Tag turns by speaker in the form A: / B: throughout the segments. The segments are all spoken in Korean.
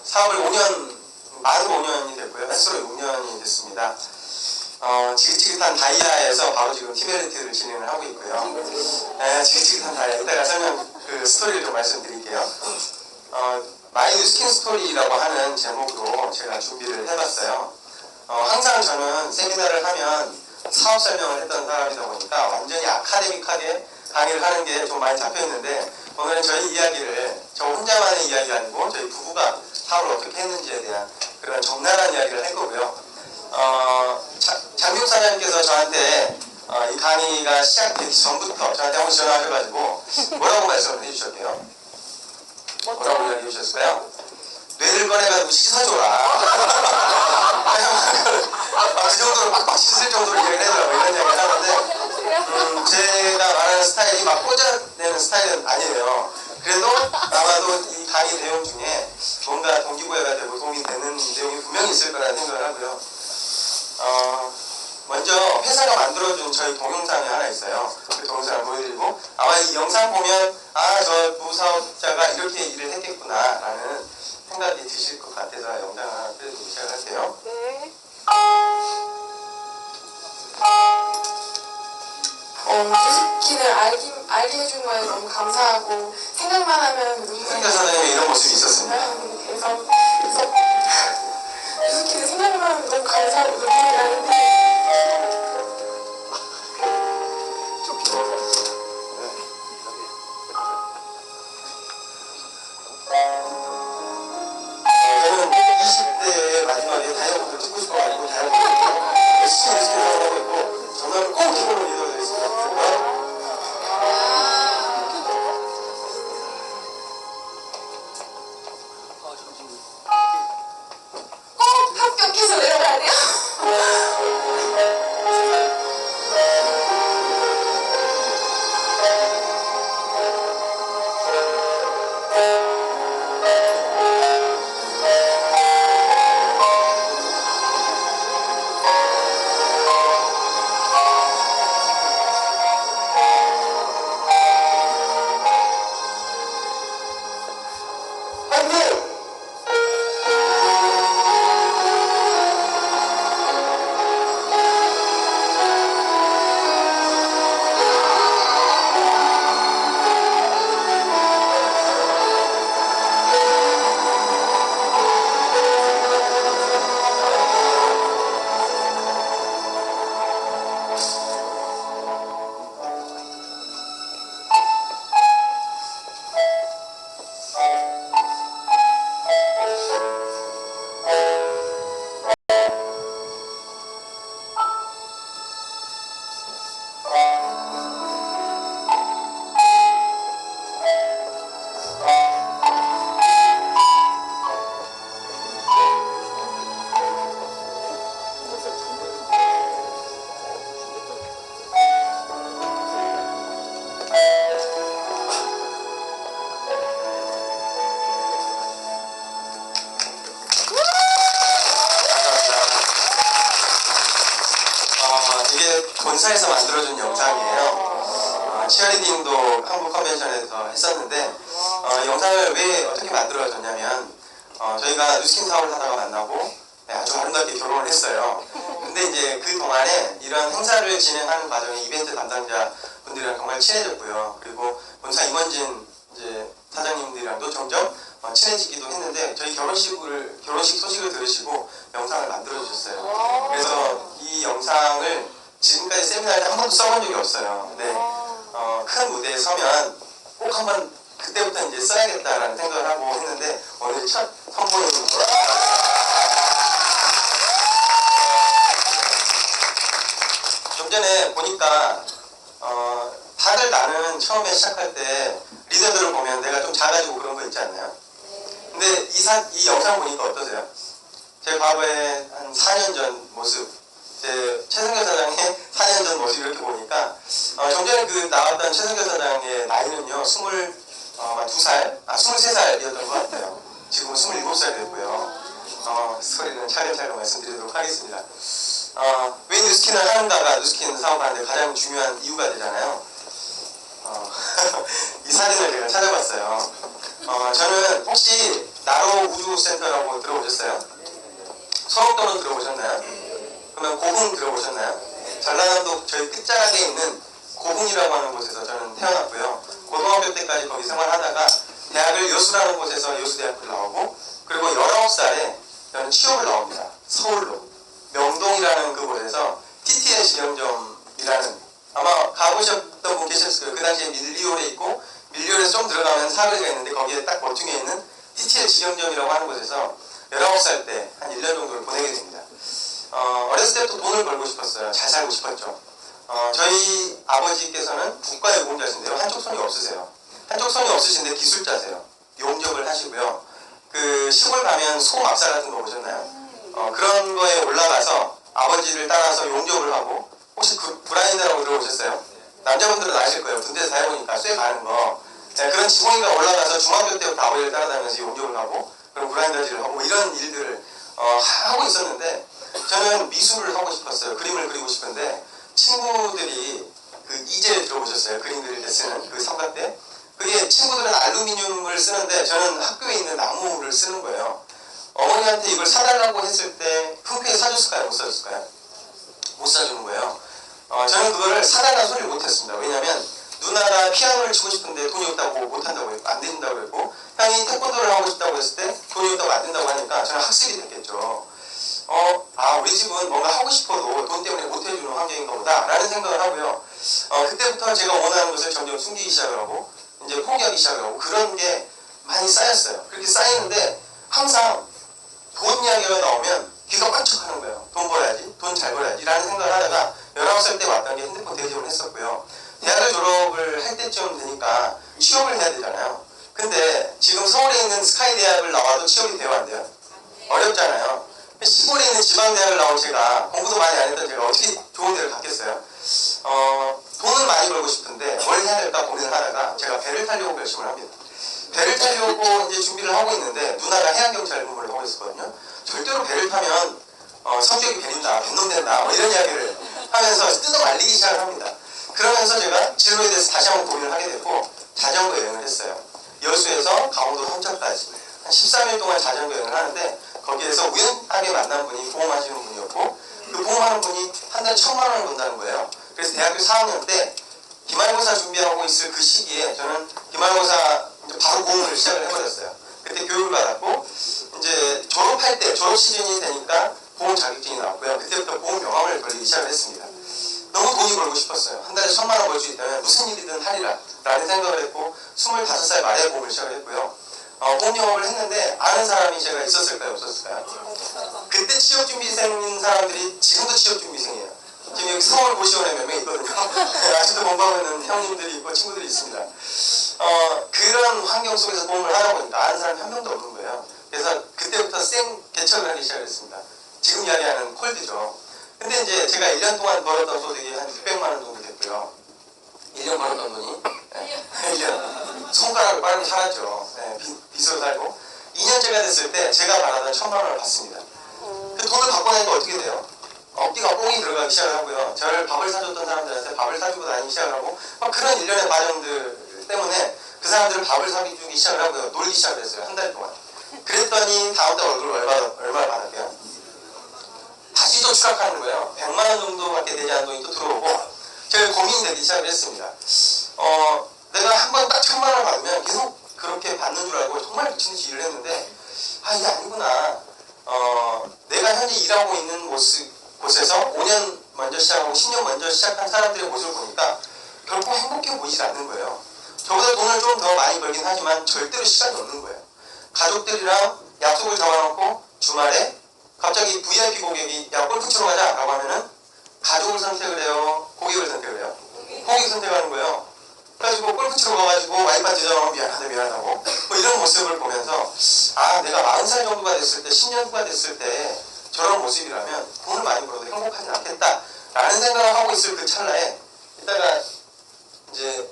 A: 사업을 5년, 만 5년이 됐고요. 횟수로 6년이 됐습니다. 지긋지긋한 다이아에서 바로 지금 티베리티를 진행을 하고 있고요. 지긋지긋한 다이아. 이따가 스토리를 좀 말씀드릴게요. 마이 뉴스킨 스토리라고 하는 제목으로 제가 준비를 해봤어요. 항상 저는 세미나를 하면 사업 설명을 했던 사람이다 보니까 완전히 아카데믹하게 강의를 하는 게 좀 많이 잡혀있는데, 오늘은 저희 이야기를, 저 혼자만의 이야기가 아니고 저희 부부가 사업을 어떻게 했는지에 대한 그런 적나라한 이야기를 할 거고요. 장기욱 사장님께서 저한테 이 강의가 시작되기 전부터 저한테 한 번 전화하셔가지고 뭐라고 말씀을 해주셨대요? 뭐라고 이야기해 주셨어요? 뇌를 꺼내가지고 씻어줘라. 그 정도로 빡빡 씻을 정도로 이야기를 해주라고 이런 이야기를 하는데, 제가 말하는 스타일이 막 꽂아내는 스타일은 아니에요. 그래도 아마도 이 강의 내용 중에 뭔가 동기부여가 되고 도움이 되는 내용이 분명히 있을 거라는 생각을 하고요. 먼저 회사가 만들어준 저희 동영상이 하나 있어요. 그 동영상을 보여드리고, 아마 이 영상 보면 저 부사업자가 이렇게 일을 했겠구나 라는 생각이 드실 것 같아서 영상을 하나 띄워드리고 시작할게요.
B: 네. 뉴스킨을 알게 해준 거에 너무 감사하고, 생각만 하면 눈물이
A: 최승규 사장님의 이런 모습이 있었습니다.
B: 그래서 뉴스킨을 생각만 하면 너무 감사하고 눈물이 나는데,
A: 저는 20대의 마지막에 다이어트를 찍고 싶어가지고 다이어트를 열심히 하고 있고, 정말 꼭 기본으로 이루어드리겠습니다.
B: 꼭 합격해서 내려가야 돼요.
A: 이게 본사에서 만들어준 영상이에요. 치어리딩도 한국 컨벤션에서 했었는데, 영상을 왜 어떻게 만들어졌냐면, 저희가 뉴스킨 사업을 하다가 만나고 아주 아름답게 결혼을 했어요. 근데 이제 그 동안에 이런 행사를 진행하는 과정에 이벤트 담당자 분들이랑 정말 친해졌고요. 그리고 본사 임원진 이제 사장님들이랑도 점점 친해지기도 했는데, 저희 결혼식 소식을 들으시고 영상을 만들어 주셨어요. 그래서 이 영상을 지금까지 세미나에 한 번도 써본 적이 없어요. 근데 큰 무대에 서면 꼭 한번 그때부터 이제 써야겠다라는 생각을 하고 했는데, 오늘 첫 선보입니다. 좀 전에 보니까 다들 나는 처음에 시작할 때 리더들을 보면 내가 좀 작아지고 그런 거 있지 않나요? 근데 이 영상 보니까 어떠세요? 제 과거에 한 4년 전 모습, 제 최승규 사장의 4년 전 모습 이렇게 보니까 좀 전에 그 나왔던 최승규 사장의 나이는요 23살이었던 것 같아요. 지금은 27살 됐고요. 스토리는 차근차근 말씀드리도록 하겠습니다. 왜 뉴스킨을 하는가가 뉴스킨 사업하는데 가장 중요한 이유가 되잖아요. 이 사진을 제가 찾아봤어요. 저는 혹시 나로 우주센터라고 들어보셨어요? 소록도는 들어보셨나요? 그러면 고흥 들어보셨나요? 전라남도 저희 끝자락에 있는 고흥이라고 하는 곳에서 저는 태어났고요. 고등학교 때까지 거기 생활하다가 대학을 여수라는 곳에서 여수대학교를 나오고, 그리고 19살에 저는 취업을 나옵니다. 서울로. 명동이라는 그곳에서 TTL 지점점이라는, 아마 가보셨던 분 계셨을 거예요. 그 당시에 밀리올에 있고, 밀리올에서 좀 들어가면 사거리가 있는데 거기에 딱 모퉁이에 있는 TTL 지점점이라고 하는 곳에서 19살 때 한 1년 정도를 보내게 됩니다. 어렸을 때부터 돈을 벌고 싶었어요. 잘 살고 싶었죠. 저희 아버지께서는 국가유공자신데요. 한쪽 손이 없으세요. 한쪽 손이 없으신데 기술자세요. 용접을 하시고요. 그 시골 가면 소맙사 같은 거 보셨나요? 그런 거에 올라가서 아버지를 따라서 용접을 하고, 혹시 브라인드라고 들어보셨어요? 남자분들은 아실 거예요. 군대에서 다 해보니까 쇠 가는 거. 네, 그런 지붕이가 올라가서 중학교 때부터 아버지를 따라다니면서 용접을 하고, 그런 브라인더질을 하고, 이런 일들을 하고 있었는데, 저는 미술을 하고 싶었어요. 그림을 그리고 싶은데, 친구들이 그 이젤 들어보셨어요? 그림 그릴 때 쓰는 그 삼각대? 그게 친구들은 알루미늄을 쓰는데 저는 학교에 있는 나무를 쓰는 거예요. 어머니한테 이걸 사달라고 했을 때 흔쾌히 사줬을까요? 못 사줬을까요? 못 사주는 거예요. 저는 그거를 사달라는 소리를 못했습니다. 왜냐면 누나가 피아노를 치고 싶은데 돈이 없다고 못한다고 했고, 안 된다고 했고, 형이 태권도를 하고 싶다고 했을 때 돈이 없다고 안 된다고 하니까 저는 학습이 됐겠죠. 우리 집은 뭔가 하고 싶어도 돈 때문에 못 해주는 환경인가 보다 라는 생각을 하고요. 그때부터 제가 원하는 것을 점점 숨기기 시작을 하고, 이제 포기하기 시작을 하고, 그런 게 많이 쌓였어요. 그렇게 쌓이는데 항상 돈 이야기가 나오면 귀가 빤쩍하는 거예요. 돈 벌어야지, 돈 잘 벌어야지 라는 생각을 하다가 19살 때 왔던 게 핸드폰 대리점을 했었고요. 대학을 졸업을 할 때쯤 되니까 취업을 해야 되잖아요. 근데 지금 서울에 있는 스카이 대학을 나와도 취업이 돼요, 안 돼요? 어렵잖아요. 시골에 있는 지방대학을 나온 제가, 공부도 많이 안 했던 제가 어떻게 좋은 데를 갔겠어요? 돈은 많이 벌고 싶은데 뭘 해야 될까 고민을 하다가 제가 배를 타려고 결심을 합니다. 배를 타려고 이제 준비를 하고 있는데, 누나가 해양경찰 근무를 하고 있었거든요. 절대로 배를 타면 성격이 배린다, 변놈 된다, 이런 이야기를 하면서 뜯어 말리기 시작을 합니다. 그러면서 제가 진로에 대해서 다시 한번 고민을 하게 됐고, 자전거 여행을 했어요. 여수에서 강원도 홍천까지 한 13일 동안 자전거 여행을 하는데, 거기에서 우연하게 만난 분이 보험하시는 분이었고, 그 보험하는 분이 한 달에 1,000만 원을 번다는 거예요. 그래서 대학교 4학년 때 기말고사 준비하고 있을 그 시기에 저는 기말고사 이제 바로 보험을 시작을 해버렸어요. 그때 교육을 받았고, 이제 졸업할 때, 졸업 시즌이 되니까 보험 자격증이 나왔고요. 그때부터 보험 명함을 걸리기 시작을 했습니다. 너무 돈이 벌고 싶었어요. 한 달에 1,000만 원 벌 수 있다면 무슨 일이든 하리라 라는 생각을 했고, 25살 말에 보험을 시작을 했고요. 보험 영업을 했는데 아는 사람이 제가 있었을까요? 없었을까요? 그때 취업준비생인 사람들이 지금도 취업준비생이에요. 지금 여기 서울 고시원에 몇 명 있거든요. 아직도 공부하고 있는 형님들이 있고 친구들이 있습니다. 그런 환경 속에서 보험을 하다 보니까 아는 사람이 한 명도 없는 거예요. 그래서 그때부터 생 개척을 하기 시작했습니다. 지금 이야기하는 콜드죠. 근데 이제 제가 1년 동안 벌었던 소득이 한 600만 원 정도 됐고요. 1년 벌었던 돈이 1년 손가락을 빠르게 살았죠. 빚으로 살고 2년째가 됐을 때 제가 바라던 1,000만 원을 받습니다. 그 돈을 받고 나니까 어떻게 돼요? 어깨가 뽕이 들어가기 시작을 하고요. 저를 밥을 사줬던 사람들한테 밥을 사주고 다니기 시작을 하고, 그런 일련의 과정들 때문에 그 사람들은 밥을 사주기 시작을 하고요. 놀기 시작을 했어요. 한 달 동안. 그랬더니 다음 달 월급을 얼마를 받았대요? 다시 또 추락하는 거예요. 100만 원 정도밖에 되지 않는 돈이 또 들어오고, 제가 고민이 되기 시작을 했습니다. 내가 한 번 딱 1,000만 원을 받으면 계속 그렇게 받는 줄 알고 정말 미친듯이 일을 했는데, 이게 아니구나. 내가 현재 일하고 있는 곳에서 5년 먼저 시작하고 10년 먼저 시작한 사람들의 모습을 보니까 결코 행복해 보이지 않는 거예요. 저보다 돈을 좀 더 많이 벌긴 하지만 절대로 시간이 없는 거예요. 가족들이랑 약속을 잡아놓고 주말에 갑자기 VIP 고객이 야 골프 치러 가자 라고 하면은 가족을 선택을 해요? 고객을 선택을 해요? 고객 선택하는 거예요. 그래가지고 골프 치러 가가지고 와이프한테 전화하면 미안하다고 뭐 이런 모습을 보면서 내가 40살 정도가 됐을 때 10년 후가 됐을 때 저런 모습이라면 돈을 많이 벌어도 행복하진 않겠다 라는 생각을 하고 있을 그 찰나에, 이따가 이제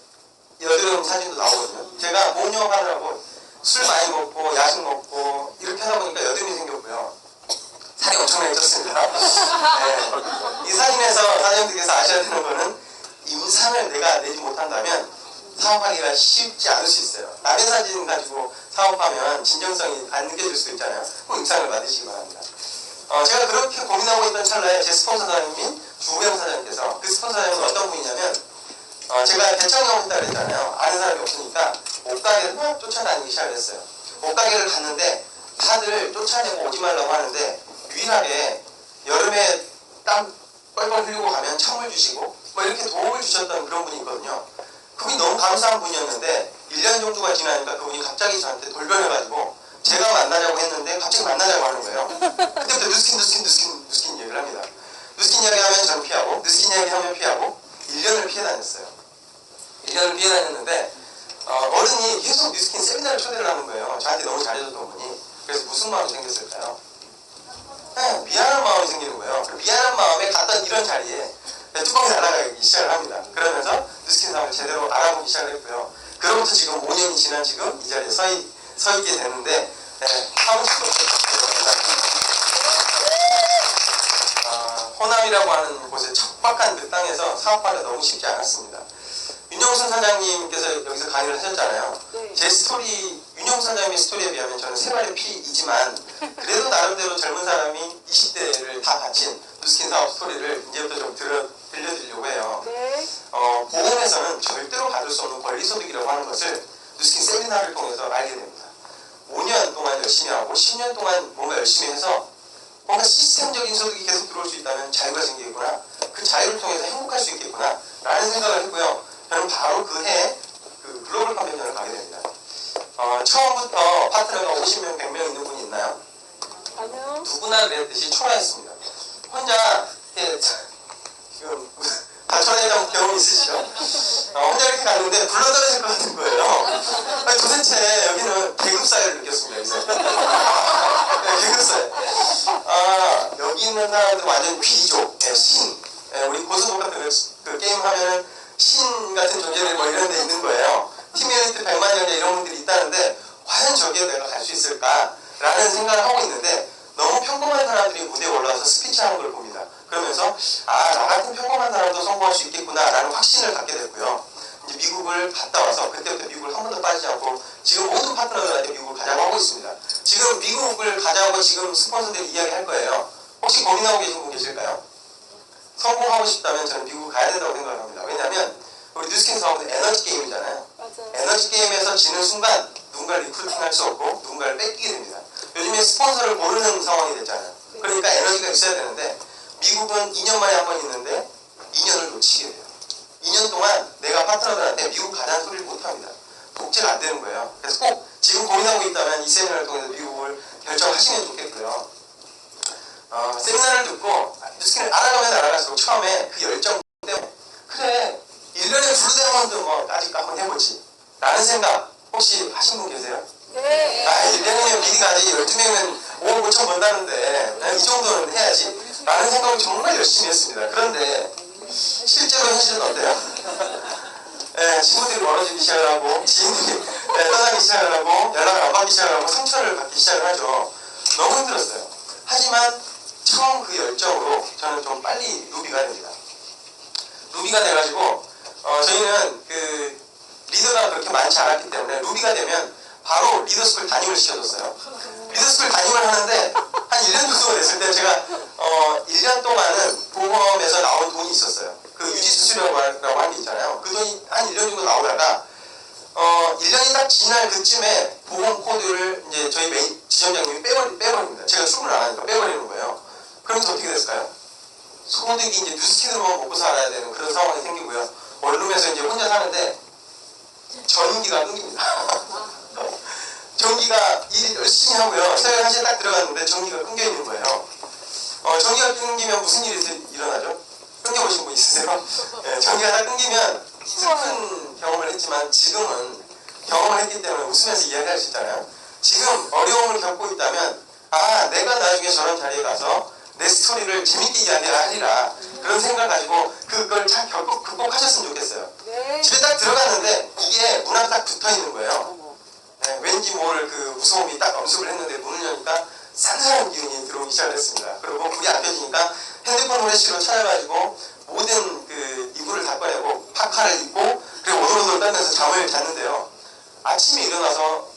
A: 여드름 사진도 나오거든요. 제가 보험 영업하느라고 술 많이 먹고 야식 먹고 이렇게 하다 보니까 여드름이 생겼고요. 살이 엄청나게 쪘습니다. 이 사진에서 사장님들께서 아셔야 되는 거는, 임상을 내가 내지 못한다면 사업하기가 쉽지 않을 수 있어요. 남의 사진 가지고 사업하면 진정성이 안 느껴질 수도 있잖아요. 꼭 응상을 받으시기 바랍니다. 제가 그렇게 고민하고 있던 찰나에 제 스폰서 사장님인 주우영 사장님께서, 그 스폰서 사장님은 어떤 분이냐면, 제가 대청경을 했다고 했잖아요. 아는 사람이 없으니까 옷가게를 막 쫓아다니기 시작을 했어요. 옷가게를 갔는데 다들 쫓아내고 오지 말라고 하는데 유일하게 여름에 땀 뻘뻘 흘리고 가면 청을 주시고 뭐 이렇게 도움을 주셨던 그런 분이 있거든요. 그분이 너무 감사한 분이었는데 1년 정도가 지나니까 그분이 갑자기 저한테 돌변해가지고 제가 만나자고 했는데 갑자기 만나자고 하는 거예요. 그때부터 누스킨 얘기를 합니다. 누스킨 이야기하면 저는 피하고, 누스킨 이야기하면 피하고 1년을 피해 다녔어요. 1년을 피해 다녔는데 어른이 계속 뉴스킨 세미나를 초대를 하는 거예요. 저한테 너무 잘해줬던 분이. 그래서 무슨 마음이 생겼을까요? 네, 미안한 마음이 생기는 거예요. 그 미안한 마음에 갔던 이런 자리에 뚜껑이 날아가기 시작을 합니다. 그러면서 뉴스킨 사업을 제대로 알아보기 시작을 했고요. 그로부터 지금 5년이 지난 지금 이 자리에 서 있게 되는데, 하고 싶은 호남이라고 하는 곳에 척박한 그 땅에서 사업하기가 너무 쉽지 않았습니다. 윤영순 사장님께서 여기서 강의를 하셨잖아요.
B: 네.
A: 제 스토리, 윤영순 사장님의 스토리에 비하면 저는 세 발의 피이지만 그래도 나름대로 젊은 사람이 20대를 다 바친 누스킨 사업 스토리를 이제부터 좀 들려드리려고 해요.
B: 네.
A: 보험에서는 절대로 받을 수 없는 권리소득이라고 하는 것을 누스킨 세미나를 통해서 알게 됩니다. 5년 동안 열심히 하고 10년 동안 뭔가 열심히 해서 뭔가 시스템적인 소득이 계속 들어올 수 있다면 자유가 생기겠구나, 그 자유를 통해서 행복할 수 있겠구나 라는 생각을 했고요. 저는 바로 그 해에 그 글로벌 컨벤션을 가게 됩니다. 처음부터 파트너가 50명, 100명 있는 분이 있나요?
B: 아니요.
A: 누구나 그랬듯이 초라했습니다. 혼자 지금 다 초라했던 경험 있으시죠? 혼자 이렇게 갔는데 굴러떨어질 것 같은 거예요. 아니, 도대체 여기는 계급사회를 느꼈습니다. 여기서. 네, 계급사회. 여기 있는 사람들은 완전 귀족, 신. 우리 고스톱 같은 그 게임 하면은 신 같은 존재들 뭐 이런 데 있는 거예요. 팀메이트 100만 년자 이런 분들이 있다는데 과연 저기에 내가 갈 수 있을까? 라는 생각을 하고 있는데 너무 평범한 사람들이 무대에 올라와서 스피치하는 걸 봅니다. 그러면서 나 같은 평범한 사람도 성공할 수 있겠구나 라는 확신을 갖게 됐고요. 이제 미국을 갔다 와서 그때부터 미국을 한 번도 빠지지 않고 지금 모든 파트너들한테 미국을 가자고 하고 있습니다. 지금 미국을 가자고 지금 스폰서들이 이야기할 거예요. 혹시 고민하고 계신 분 계실까요? 성공하고 싶다면 저는 미국을 가야 된다고 생각합니다. 왜냐하면 우리 뉴스킨 사업은 에너지 게임이잖아요.
B: 맞아요.
A: 에너지 게임에서 지는 순간 누군가를 리크루팅할 수 없고 누군가를 뺏기게 됩니다. 요즘에 스폰서를 고르는 상황이 됐잖아요. 그러니까 에너지가 있어야 되는데 미국은 2년 만에 한 번 있는데 2년을 놓치게 돼요. 2년 동안 내가 파트너들한테 미국 가자는 소리를 못합니다. 독재가 안 되는 거예요. 그래서 꼭 지금 고민하고 있다면 이 세미나를 통해서 미국을 결정하시면 좋겠고요. 세미나를 듣고 뉴스킨을 알아가면 알아갈수록 처음에 그 열정 때문에 그래 1년에 두루대면도 뭐 아직 한번 해보지 라는 생각 혹시 하신 분 계세요?
B: 네.
A: 1년이면 미리 가지 12명이면 5억 5천 번다는데 이 정도는 해야지 라는 생각을 정말 열심히 했습니다. 그런데 실제로 현실은 어때요? 친구들이 멀어지기 시작을 하고 지인들이 떠나기 시작을 하고 연락을 안 받기 시작을 하고 상처를 받기 시작을 하죠. 너무 힘들었어요. 하지만 처음 그 열정으로 저는 좀 빨리 루비가 됩니다. 루비가 돼가지고 저희는 그 리더가 그렇게 많지 않았기 때문에 루비가 되면 바로 리더스쿨 담임을 시켜줬어요. 리더스쿨 담임을 하는데 한 1년 정도가 됐을 때 제가 1년 동안은 보험에서 나온 돈이 있었어요. 그 유지수수료라고 하는 게 있잖아요. 그 돈이 한 1년 정도 나오다가 1년이 딱 지날 그쯤에 보험 코드를 이제 저희 메인 지점장님이 빼버립니다. 제가 출근을 안 하니까 빼버리는 거예요. 그러면서 어떻게 됐을까요? 소득이 이제 뉴스킨으로만 먹고 살아야 되는 그런 상황이 생기고요. 원룸에서 이제 혼자 사는데 전기가 끊깁니다. 전기가 일 열심히 하고요. 새벽 1시에 딱 들어갔는데 전기가 끊겨 있는 거예요. 전기가 끊기면 무슨 일이 일어나죠? 끊겨보신 분 있으세요? 전기가 다 끊기면 슬픈 경험을 했지만 지금은 경험을 했기 때문에 웃으면서 이야기할 수 있잖아요. 지금 어려움을 겪고 있다면 내가 나중에 저런 자리에 가서 내 스토리를 재밌게 이야기하리라 그런 생각 가지고 그걸 잘 극복하셨으면 좋겠어요.
B: 네.
A: 집에 딱 들어갔는데 이게 문 앞에 딱 붙어 있는 거예요. 왠지 모를 그 무서움이 딱 엄습을 했는데 문을 여니까 싼사한 기운이 들어오기 시작했습니다. 그리고 불이 안 켜지니까 핸드폰 후레쉬로 찾아가지고 모든 그 이불을 다 꺼내고 파카를 입고 그리고 오돌오돌 떨면서 잠을 잤는데요. 아침에 일어나서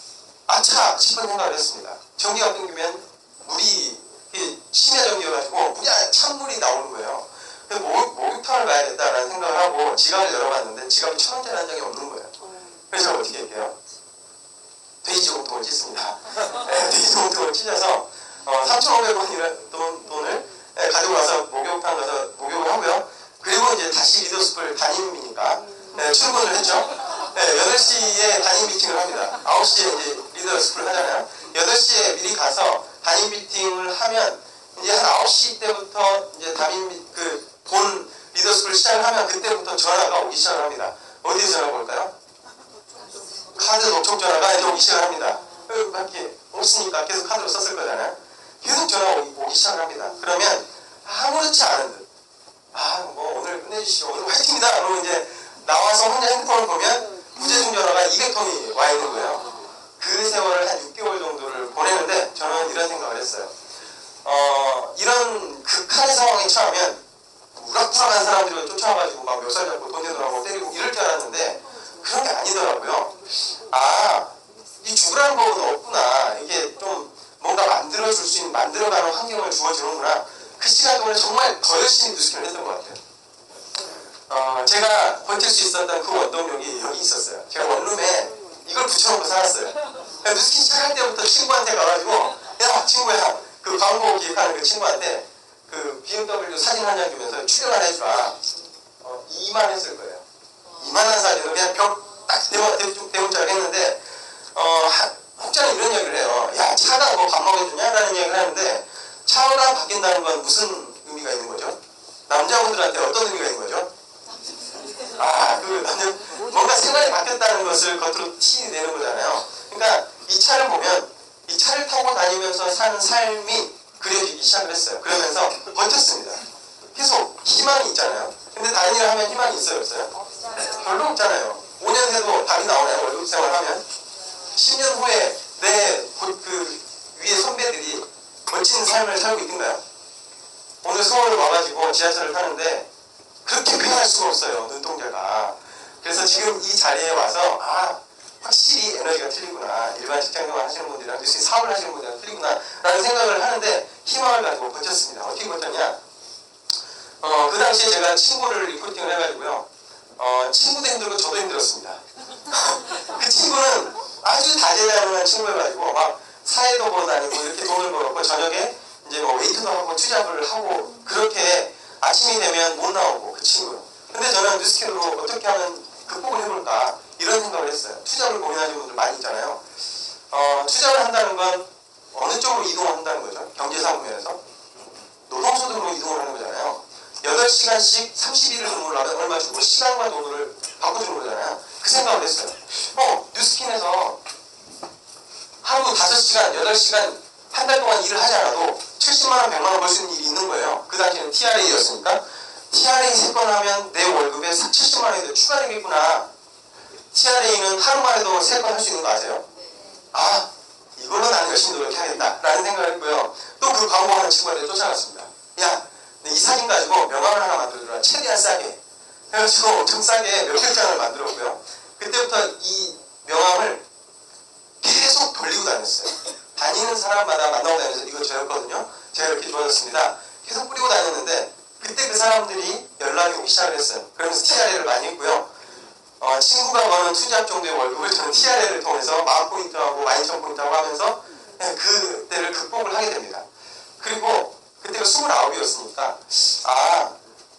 A: 아차 싶은 생각을 했습니다. 전기가 끊기면 물이 심야 전기여가지고 그냥 찬물이 나오는 거예요. 그래서 목욕탕을 가야겠다라는 생각을 하고 지갑을 열어봤는데 지갑에 1,000원짜리 한 장이 없는 거예요. 그래서 제가 어떻게 할게요? 돼지 저금통을 찢습니다. 네, 돼지 저금통을 찢어서 3,500원이라는 돈을 가지고 와서 목욕탕 가서 목욕을 하고요. 그리고 이제 다시 리더스쿨 담임이니까 출근을 했죠. 8시에 담임 미팅을 합니다. 9시에 이제 리더스쿨을 하잖아요. 8시에 미리 가서 담임 미팅을 하면 이제 한 9시 때부터 이제 담임 본 리더스쿨 시작을 하면 그때부터 전화가 오기 시작을 합니다. 어디에 전화가 올까요? 카드 녹촉 전화가 이제 오기 시작을 합니다. 밖에 없으니까 계속 카드로 썼을 거잖아요. 계속 전화가 오기 시작을 합니다. 그러면 아무렇지 않은 듯, 뭐 오늘 끝내주시죠. 오늘 화이팅이다. 그러면 이제 나와서 혼자 핸드폰을 보면 부재중 전화가 200통이 와 있는 거예요. 그 세월을 한 6개월 정도를 보내는데 저는 이런 생각을 했어요. 이런 극한의 상황에 처하면 우락부락한 사람들을 쫓아와가지고 막 멱살 잡고 돈 내놓으라고 때리고 이럴 줄 알았는데 그런 게 아니더라고요. 이 죽으라는 법은 없구나. 이게 좀 뭔가 만들어줄 수 있는, 만들어가는 환경을 주어주는구나. 그 시간 동안에 정말 더 열심히 뉴스킨을 했던 것 같아요. 제가 버틸 수 있었던 그 원동력이 여기 있었어요. 제가 원룸에 이걸 붙여놓고 살았어요. 뉴스킨 시작할 때부터 친구한테 가가지고, 야, 친구야, 그 광고 기획하는 그 친구한테 그 BMW 사진 한 장 주면서 출연 하나 해주라. 이만했을 거예요. 이만한 사진을 그냥 벽 딱 대문짝을 했는데, 혹자는 이런 얘기를 해요. 야, 차가 뭐 밥 먹여주냐? 라는 얘기를 하는데, 차가 바뀐다는 건 무슨 의미가 있는 거죠? 남자분들한테 어떤 의미가 있는 거죠? 뭔가 생활이 바뀌었다는 것을 겉으로 티 내는 거잖아요. 그러니까 이 차를 보면, 이 차를 타고 다니면서 사는 삶이 그려지기 시작을 했어요. 그러면서 버텼습니다. 계속 희망이 있잖아요. 근데 다른 일을 하면 희망이 있어요, 없어요? 별로 없잖아요. 5년 새도 답이 나오나요? 월급 생활하면? 10년 후에 내 그 위에 선배들이 멋진 삶을 살고 있던가요? 오늘 서울 와가지고 지하철을 타는데 그렇게 표현할 수가 없어요, 눈동자가. 그래서 지금 이 자리에 와서 확실히 에너지가 틀리구나. 일반 직장생활 하시는 분들이랑 뉴스킨 사업을 하시는 분들이랑 틀리구나 라는 생각을 하는데 희망을 가지고 버텼습니다. 어떻게 버텼냐? 그 당시에 제가 친구를 리크루팅을 해가지고요. 친구도 힘들고 저도 힘들었습니다. 그 친구는 아주 다재다능한 친구여가지고 막 사회도 보러 다니고 이렇게 돈을 벌었고 저녁에 이제 뭐 웨이트도 하고 투잡을 하고 그렇게 아침이 되면 못 나오고 그 친구는. 근데 저는 뉴스킨으로 어떻게 하면 극복을 해볼까 이런 생각을 했어요. 투잡을 고민하시는 분들 많이 있잖아요. 투잡을 한다는 건 어느 쪽으로 이동을 한다는 거죠. 경제사업면에서 노동소득으로 이동을 하는 거잖아요. 8시간씩 30일을 근무를 하면 얼마 주고 시간과 돈을 바꿔주는 거잖아요. 그 생각을 했어요. 뉴스킨에서 하루 5시간, 8시간 한 달 동안 일을 하지 않아도 70만원, 100만원 벌 수 있는 일이 있는 거예요. 그 당시에는 TRA였으니까 TRA 3건 하면 내 월급에 70만원이 더 추가되겠구나. TRA는 하루만 해도 3건 할 수 있는 거 아세요? 이걸로 나는 열심히 노력해야겠다 라는 생각을 했고요. 또 그 광고하는 친구한테 쫓아갔습니다. 야, 이 사진 가지고 명함을 하나 만들어주라. 최대한 싸게. 그래가지고 엄청 싸게 몇백 장을 만들었고요. 그때부터 이 명함을 계속 돌리고 다녔어요. 다니는 사람마다 만나고 다니면서 이거 저였거든요. 제가 이렇게 좋아졌습니다. 계속 뿌리고 다녔는데 그때 그 사람들이 연락이 오기 시작을 했어요. 그러면서 TRA를 많이 했고요. 친구가 버는 투잡 정도의 월급을 저는 TRA를 통해서 10,000포인트하고 12,000포인트하고 하면서 그때를 극복을 하게 됩니다. 그리고 그때가 29이었으니까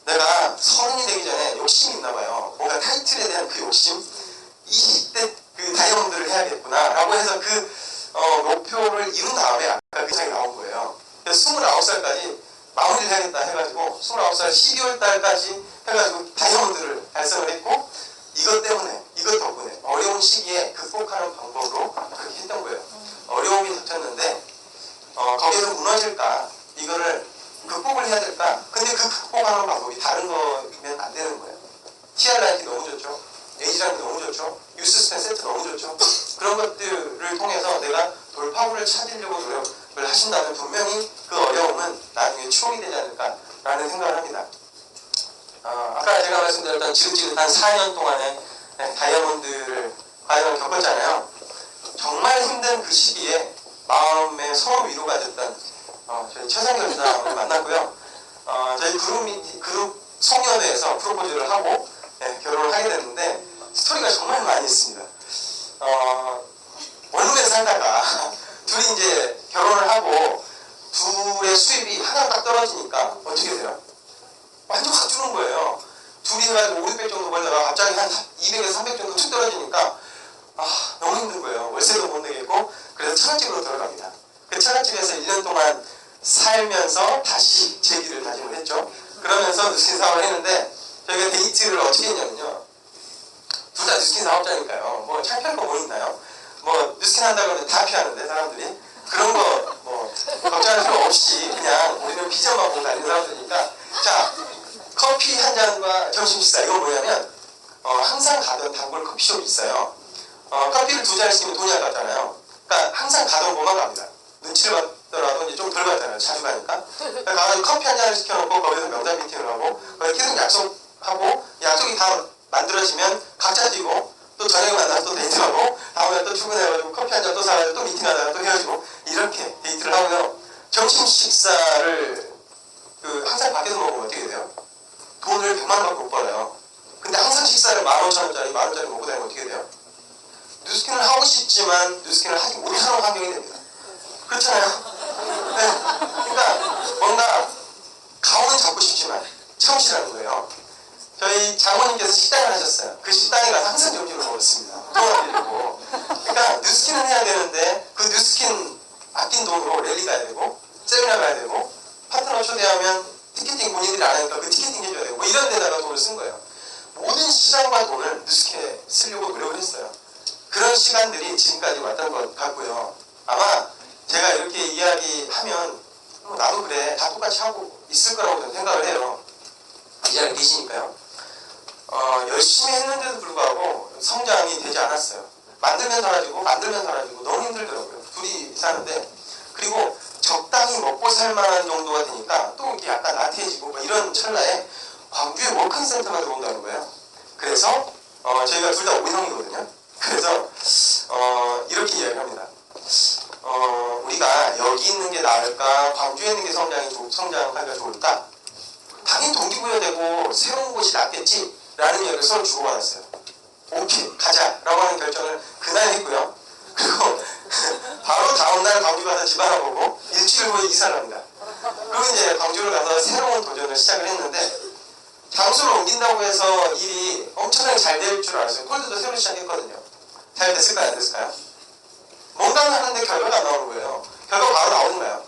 A: 내가 30이 되기 전에 욕심이 있나 봐요. 뭔가 타이틀에 대한 그 욕심 20대 그 다이아몬드를 해야겠구나 라고 해서 목표를 이룬 다음에 아까 그 장이 나온 거예요. 그래서 29살까지 마무리를 해야겠다 해가지고 29살 12월 달까지 해가지고 다이아몬드를 달성을 했고 이것 덕분에 어려운 시기에 극복하는 방법으로 그렇게 했던 거예요. 어려움이 닥쳤는데 거기에서 무너질까? 이거를 극복을 해야 될까? 근데 그 극복하는 방법이 다른 거면 안 되는 거예요. TR라이트 너무 좋죠. 에이지라이트 너무 좋죠. 유스스펜 세트 너무 좋죠. 그런 것들을 통해서 내가 돌파구를 찾으려고 노력을 하신다면 분명히 그 어려움은 나중에 추억이 되지 않을까라는 생각을 합니다. 아까 제가 말씀드렸던 지긋지긋한 4년 동안의 네, 다이아몬드를 과정을 겪었잖아요. 정말 힘든 그 시기에 마음의 서로 위로가 됐던 저희 최상결 사장을 만났고요. 저희 그룹 송년회에서 프로포즈를 하고 결혼을 하게 됐는데 스토리가 정말 많이 있습니다. 원룸에서 살다가 둘이 이제 결혼을 하고 둘의 수입이 하나 딱 떨어지니까 어떻게 돼요? 완전 확 주는 거예요. 둘이 해가지고 5, 600 정도 벌다가 갑자기 한 200에서 300 정도 툭 떨어지니까 너무 힘든 거예요. 월세도 못 내겠고. 그래서 처갓집으로 들어갑니다. 그 처갓집에서 1년 동안 살면서 다시 재기를 다짐을 했죠. 그러면서 뉴스킨 사업을 했는데 저희가 데이트를 어떻게 했냐면요. 둘 다 뉴스킨 사업자니까요. 뭐 창피할 거 뭐 있나요? 뭐 뉴스킨 한다고 하면 다 피하는데 사람들이 그런 거 뭐 걱정할 필요 없이 그냥 우리는 비전만 보고 다니는 사람들이니까 자 커피 한 잔과 점심 식사 이건 뭐냐면 항상 가던 단골 커피숍이 있어요. 커피를 2잔을 시키면 돈이 아깝잖아요. 그러니까 항상 가던 곳만 갑니다. 눈치를 봤더라도 이제 좀 덜 받잖아요. 자주 가니까. 그러니까 가서 커피 한 잔을 시켜놓고 거기서 명단 미팅을 하고 거기 계속 약속하고 약속이 다 만들어지면 각자 뛰고 또 저녁에 만나서 또 데이트하고 다음에 또 출근해가지고 커피 한 잔 또 사가지고 또 미팅하다가 또 헤어지고 이렇게 데이트를 하고요. 점심 식사를 항상 밖에서 먹으면 어떻게 돼요? 돈을 100만 원밖에 못 벌어요. 근데 항상 식사를 15,000원짜리, 10,000원짜리 먹고 다니면 어떻게 돼요? 뉴스킨을 하고 싶지만 뉴스킨을 하지 못하는 환경이 됩니다. 그렇잖아요? 네. 그러니까 뭔가 가오는 잡고 싶지만 참으시라는 거예요. 저희 장모님께서 식당을 하셨어요. 그 식당에 가서 항상 점심을 먹었습니다. 도와드리고. 그러니까 뉴스킨을 해야 되는데 그 뉴스킨 아낀 돈으로 랠리 가야 되고 세미나 가야 되고 파트너 초대하면 티켓팅 본인들이 안 하니까 그 티켓팅 해줘야 되고 뭐 이런 데다가 돈을 쓴 거예요. 모든 시간과 돈을 뉴스킨에 쓰려고 노력을 했어요. 그런 시간들이 지금까지 왔던 것 같고요. 아마 제가 이렇게 이야기하면 나도 그래 다 똑같이 하고 있을 거라고 저는 생각을 해요. 이 자리에 계시니까요. 열심히 했는데도 불구하고 성장이 되지 않았어요. 만들면 사라지고 너무 힘들더라고요. 둘이 사는데 그리고 적당히 먹고 살만한 정도가 되니까 또 이렇게 약간 나태해지고 뭐 이런 찰나에 광주에 워킹 센터가 들어온다는 거예요. 그래서 저희가 둘 다 5형이거든요. 그래서 이렇게 이야기합니다. 우리가 여기 있는 게 나을까 광주에 있는 게 성장하기가 좋을까? 당연히 동기부여되고 새로운 곳이 낫겠지 라는 이야기를 서로 주고받았어요. 오케이 가자 라고 하는 결정을 그날 했고요. 그리고 바로 다음날 광주 가서 집 하나 보고 일주일 후에 이사를 합니다. 그리고 이제 광주를 가서 새로운 도전을 시작을 했는데 장소를 옮긴다고 해서 일이 엄청나게 잘 될 줄 알았어요. 콜드도 새로 시작했거든요. 잘 됐을까요? 안 됐을까요? 뭔가를 하는데 결과가 안 나오는 거예요. 결과가 바로 나오는 거예요.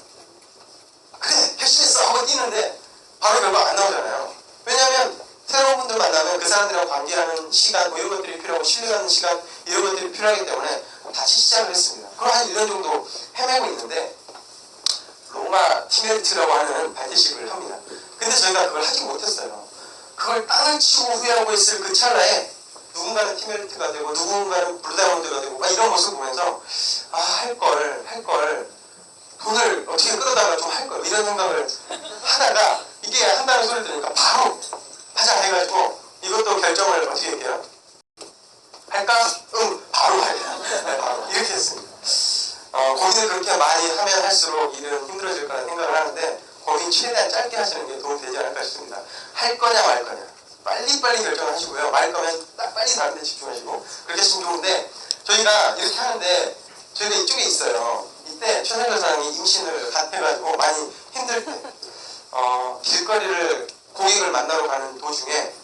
A: 그래 열심히 하고 뛰는데 바로 결과가 안 나오잖아요. 왜냐하면 새로운 분들 만나면 그 사람들이랑 관계하는 시간 뭐 이런 것들이 필요하고 신뢰하는 시간 이런 것들이 필요하기 때문에 다시 시작을 했습니다. 그럼 한 1년 정도 헤매고 있는데 로마 티메르트라고 하는 발대식을 합니다. 근데 저희가 그걸 하지 못했어요. 그걸 땅을 치고 후회하고 있을 그 찰나에 누군가는 티메르트가 되고 누군가는 블루다이몬드가 되고 막 이런 모습을 보면서 할 걸 돈을 어떻게 끌어다가 좀 할 걸 이런 생각을 하다가 이게 한다는 소리를 들으니까 바로 하자 해가지고 이것도 결정을 어떻게 할게요? 할까? 바로 할게요. 네, 바로 이렇게 했습니다. 고민을 그렇게 많이 하면 할수록 일은 힘들어질 거라는 생각을 하는데 고민 최대한 짧게 하시는 게 도움이 되지 않을까 싶습니다. 할 거냐 말 거냐 빨리빨리 결정하시고요. 말 거면 빨리 다른 데 집중하시고 그렇게 하시면 좋은데 저희가 이렇게 하는데 저희가 이쪽에 있어요. 이때 최상결 사장이 임신을 해가지고 많이 힘들 때 길거리를 고객을 만나러 가는 도중에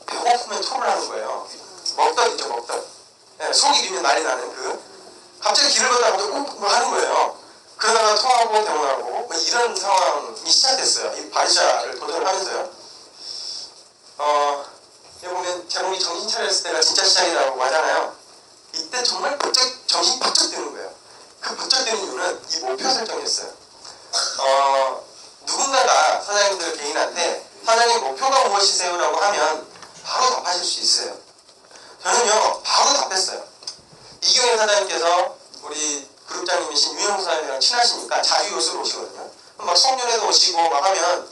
A: 배고프면 토를 하는 거예요. 먹떡 있죠 먹떡. 네, 속이 비면 난리 나는 갑자기 길을 걷다가 뭐 하는 거예요. 그러다가 토하고 병원하고 뭐 이런 상황이 시작됐어요. 이 바리샤를 도전을 하면서요. 여기 보면 제목이 정신 차렸을 때가 진짜 시작이라고 하잖아요. 이때 정말 정신이 번쩍 드는 거예요. 그 번쩍 드는 이유는 이 목표 설정이었어요. 누군가가 사장님들 개인한테 사장님 목표가 무엇이세요? 라고 하면 바로 답하실 수 있어요. 저는요 바로 답했어요. 이경일 사장님께서 우리 그룹장님이신 유영수 사장님이랑 친하시니까 자주 요수로 오시거든요. 막 성년회도 오시고 막 하면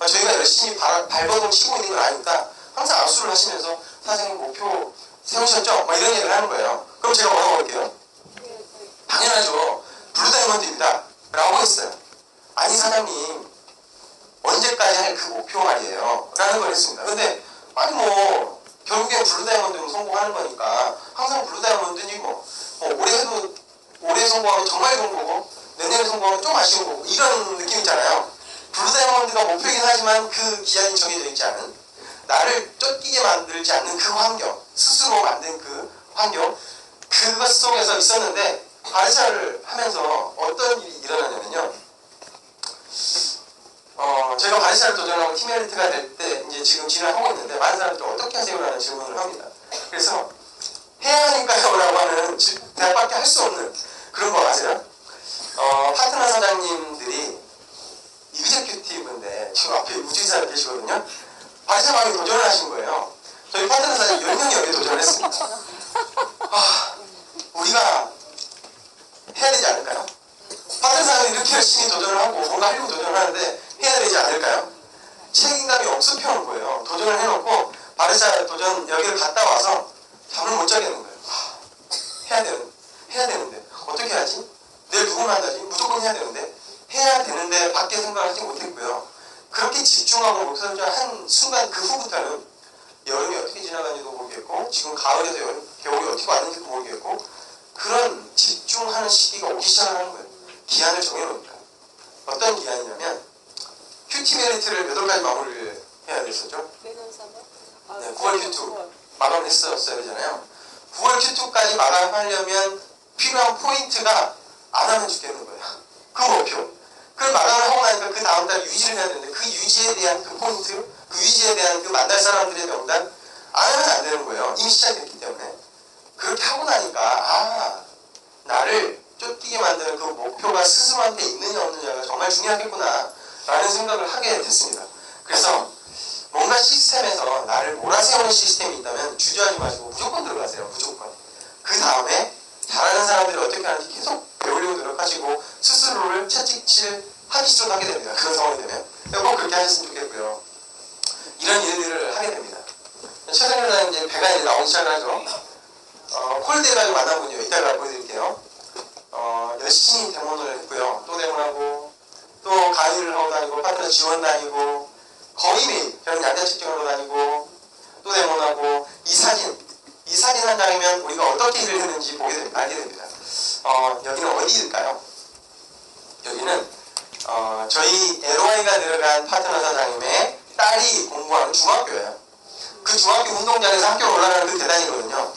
A: 저희가 열심히 발버둥 치고 있는 걸 아니까 항상 압수를 하시면서 사장님 목표 세우셨죠? 뭐 이런 얘기를 하는 거예요. 그럼 제가 뭐라고 할게요? 당연하죠. 블루다이먼드입니다. 라고 했어요. 아니 사장님, 언제까지 할 그 목표 말이에요. 라는 걸 했습니다. 근데 아니 뭐 결국엔 블루다이먼드는 성공하는 거니까 항상 블루다이먼드니 올해 해도 올해 성공하면 정말 좋은 거고 내년에 성공하면 좀 아쉬운 거고 이런 느낌 있잖아요. 블루다이먼드가 목표이긴 하지만 그 기한이 정해져 있지 않은 나를 쫓기게 만들지 않는 그 환경, 스스로 만든 그 환경, 그것 속에서 있었는데 바리샤를 하면서 어떤 일이 일어나냐면요. 제가 바리샤를 도전하고 팀 엘리트가 될 때 이제 지금 진행을 하고 있는데 많은 사람들이 어떻게 하세요? 라는 질문을 합니다. 그래서 해야 하니까요? 라고 하는 대답밖에 할 수 없는 그런 거 아세요? 파트너 사장님들이 이그제큐티브인데 지금 앞에 우주이사가 계시거든요. 바리샤방에 도전을 하신 거예요. 저희 파트너 사장님 10명이 여기 도전했습니다. 우리가 해야 되지 않을까요? 파트너 사장님이 이렇게 열심히 도전을 하고 뭔가 하려고 도전을 하는데 해야 되지 않을까요? 책임감이 없어펴는 거예요. 도전을 해놓고 바리샤 도전 여기를 갔다 와서 잠을 못 자겠는 거예요. 해야 되는데 어떻게 하지? 내일 누구 만나지? 무조건 해야 되는데 해야 되는데 밖에 생각하지 못했고요. 그렇게 집중하고 목소리를 한 순간 그 후부터는 여름이 어떻게 지나가는지도 모르겠고 지금 가을에서 겨울이 어떻게 왔는지도 모르겠고 그런 집중하는 시기가 오기 시작하는 거예요. 기한을 정해놓으니까. 어떤 기한이냐면 큐티 메리트를 몇 월까지 마무리를 해야 됐었죠?
C: 내년 3월?
A: 네, 9월 Q2 마감을 했었어야 되잖아요. 9월 Q2까지 마감하려면 필요한 포인트가 안 하면 죽겠는 거예요. 그 목표. 그걸 마감을 하고 나니까 그 다음 달 유지를 해야 되는데 그 유지에 대한 그 포인트, 그 유지에 대한 그 만날 사람들의 명단 안 하면 안 되는 거예요. 이미 시작됐기 때문에. 그렇게 하고 나니까 나를 쫓기게 만드는 그 목표가 스스로한테 있느냐 없느냐가 정말 중요하겠구나 라는 생각을 하게 됐습니다. 그래서 뭔가 시스템에서 나를 몰아세우는 시스템이 있다면 주저하지 마시고 무조건 들어가세요. 무조건. 그 다음에 잘하는 사람들이 어떻게 하는지 계속 배우려고 노력하시고 스스로를 채찍질 하기 하게 됩니다. 그런 상황이 되면 꼭 그렇게 하셨으면 좋겠고요. 이런 일들을 하게 됩니다. 최선일은 이제 배가 이제 나오기 시작을 하죠. 콜드해가지고 만난 분이요. 이따가 보여드릴게요. 열심히 대문을 했고요. 또 대문하고 또 강의를 하고 다니고 파트너 지원 다니고 거의 매일 저는 양자 측정하러 다니고 또 대문하고 이 사진 한 장이면 우리가 어떻게 일을 했는지 알게 됩니다. 여기는 어디일까요? 여기는 저희 LOI가 들어간 파트너 사장님의 딸이 공부하는 중학교예요. 그 중학교 운동장에서 학교로 올라가는 그 계단이거든요.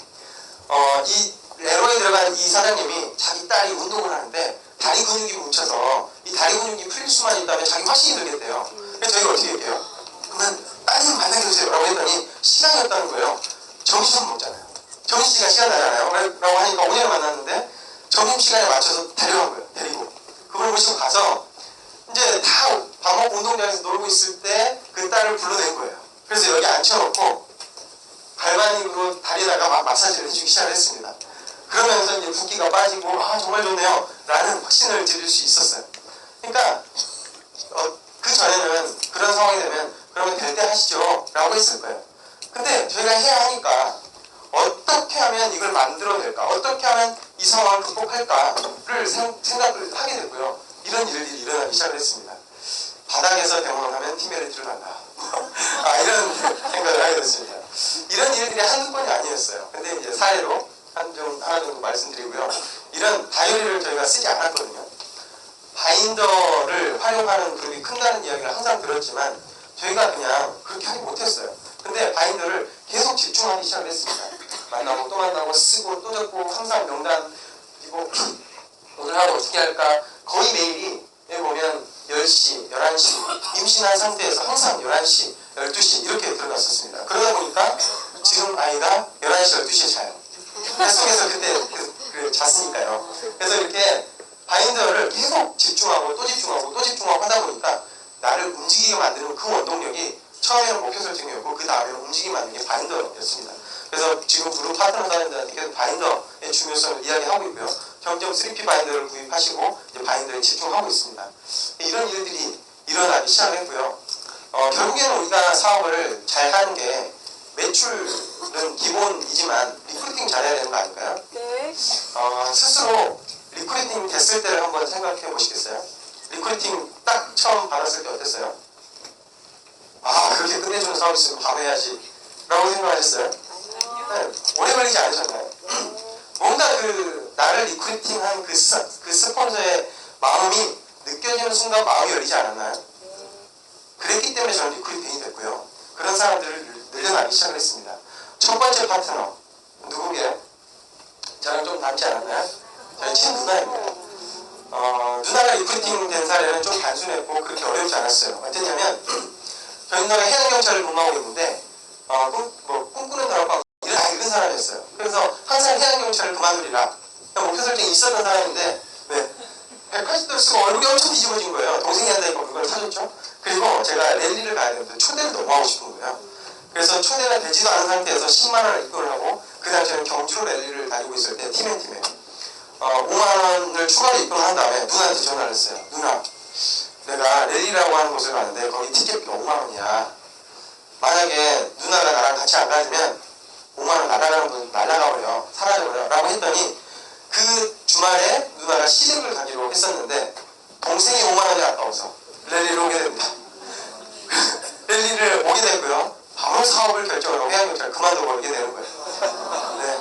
A: 이 LOI 들어간 이 사장님이 자기 딸이 운동을 하는데 다리 근육이 뭉쳐서 이 다리 근육이 풀릴 수만 있다면 자기 확신이 들겠대요. 그래서 저희가 어떻게 할게요? 그러면 따님 만나게 해주세요 라고 했더니 시간이 없다는 거예요. 점심 먹잖아요. 점심시간 시간 나잖아요. 라고 하니까 오늘 만났는데 점심시간에 맞춰서 데려간 거예요. 데리고. 그걸 모시고 가서 이제 다 밥 먹고 운동장에서 놀고 있을 때 그 딸을 불러낸 거예요. 그래서 여기 앉혀놓고 갈바닉으로 다리에다가 막 마사지를 해주기 시작했습니다. 그러면서 이제 붓기가 빠지고 정말 좋네요 라는 확신을 드릴 수 있었어요. 그러니까 그 전에는 그런 상황이 되면 그러면 될 때 하시죠 라고 했을 거예요. 근데 저희가 해야 하니까 어떻게 하면 이걸 만들어낼까, 어떻게 하면 이 상황을 극복할까를 생각을 하게 됐고요. 이런 일들이 일어나기 시작을 했습니다. 바닥에서 대모하면 팀 엘리트를 간다. 이런 생각을 하게 됐습니다. 이런 일들이 한두 번이 아니었어요. 근데 이제 사례로 하나 정도 말씀드리고요. 이런 다이어리를 저희가 쓰지 않았거든요. 바인더를 활용하는 그룹이 큰다는 이야기를 항상 들었지만 저희가 그냥 그렇게 하지 못했어요. 근데 바인더를 계속 집중하기 시작을 했습니다. 만나고 또 만나고 쓰고 또 적고 항상 명단 그리고 오늘 하루 어떻게 할까 거의 매일이 여기 보면 10시, 11시 임신한 상태에서 항상 11시, 12시 이렇게 들어갔었습니다. 그러다 보니까 지금 아이가 11시, 12시에 자요. 뱃속에서 그때 잤으니까요. 그래서 이렇게 바인더를 계속 집중하고 또 집중하고 또 집중하고 하다 보니까 나를 움직이게 만드는 그 원동력이 처음에는 목표 설정이었고 그 다음에는 움직이게 만드는 게 바인더였습니다. 그래서 지금 그룹 파트너 사람들한테 계속 바인더의 중요성을 이야기하고 있고요. 점점 3P 바인더를 구입하시고 이제 바인더에 집중하고 있습니다. 이런 일들이 일어나기 시작했고요. 결국에는 우리가 사업을 잘 하는 게 매출은 기본이지만 리크루팅 잘해야 되는 거 아닌가요?
B: 네.
A: 스스로 리크루팅 됐을 때를 한번 생각해 보시겠어요? 리크루팅 딱 처음 받았을 때 어땠어요? 아, 그렇게 끝내주는 사업 있으면 바로 해야지 라고 생각하셨어요? 네, 오래 걸리지 않으셨나요? 뭔가 그 나를 리크루팅한 그 스폰서의 마음이 느껴지는 순간 마음이 열리지 않았나요? 그랬기 때문에 저는 리크루팅이 됐고요. 그런 사람들을 늘려나기 시작을 했습니다. 첫 번째 파트너 누구게요? 저랑 좀 닮지 않았나요? 저희 친누나입니다. 누나가 리크루팅 된 사례는 좀 단순했고 그렇게 어렵지 않았어요. 어땠냐면 저희 누나가 해양경찰을 근무하고 있는데 꿈꾸는 나라가 이런 사람이었어요. 그래서 항상 해양경찰을 그만두리라 목표 설정이 있었던 사람인데 180도를 쓰고 얼굴이 엄청 뒤집어진 거예요. 동생이 한다니까 그걸 사줬죠. 그리고 제가 랠리를 가야 되는데 초대를 너무 하고 싶은 거예요. 그래서 초대가 되지도 않은 상태에서 10만 원을 입금을 하고 그 당시에는 경주로 랠리를 다니고 있을 때 팀앤팀에 5만 원을 추가로 입금을 한 다음에 누나한테 전화를 했어요. 누나, 내가 랠리라고 하는 곳을 가는데 거기 티켓비가 5만 원이야. 만약에 누나가 나랑 같이 안 가주면 5만 원 날아가는 분 날아가버려. 사라져버려. 라고 했더니 그 주말에 누나가 시댁을 가기로 했었는데 동생이 5만 원이 아까워서 랠리를 오게 됩니다. 랠리를 오게 됐고요. 바로 사업을 결정을 하고 해양경찰 그만두고 오게 되는 거예요. 네.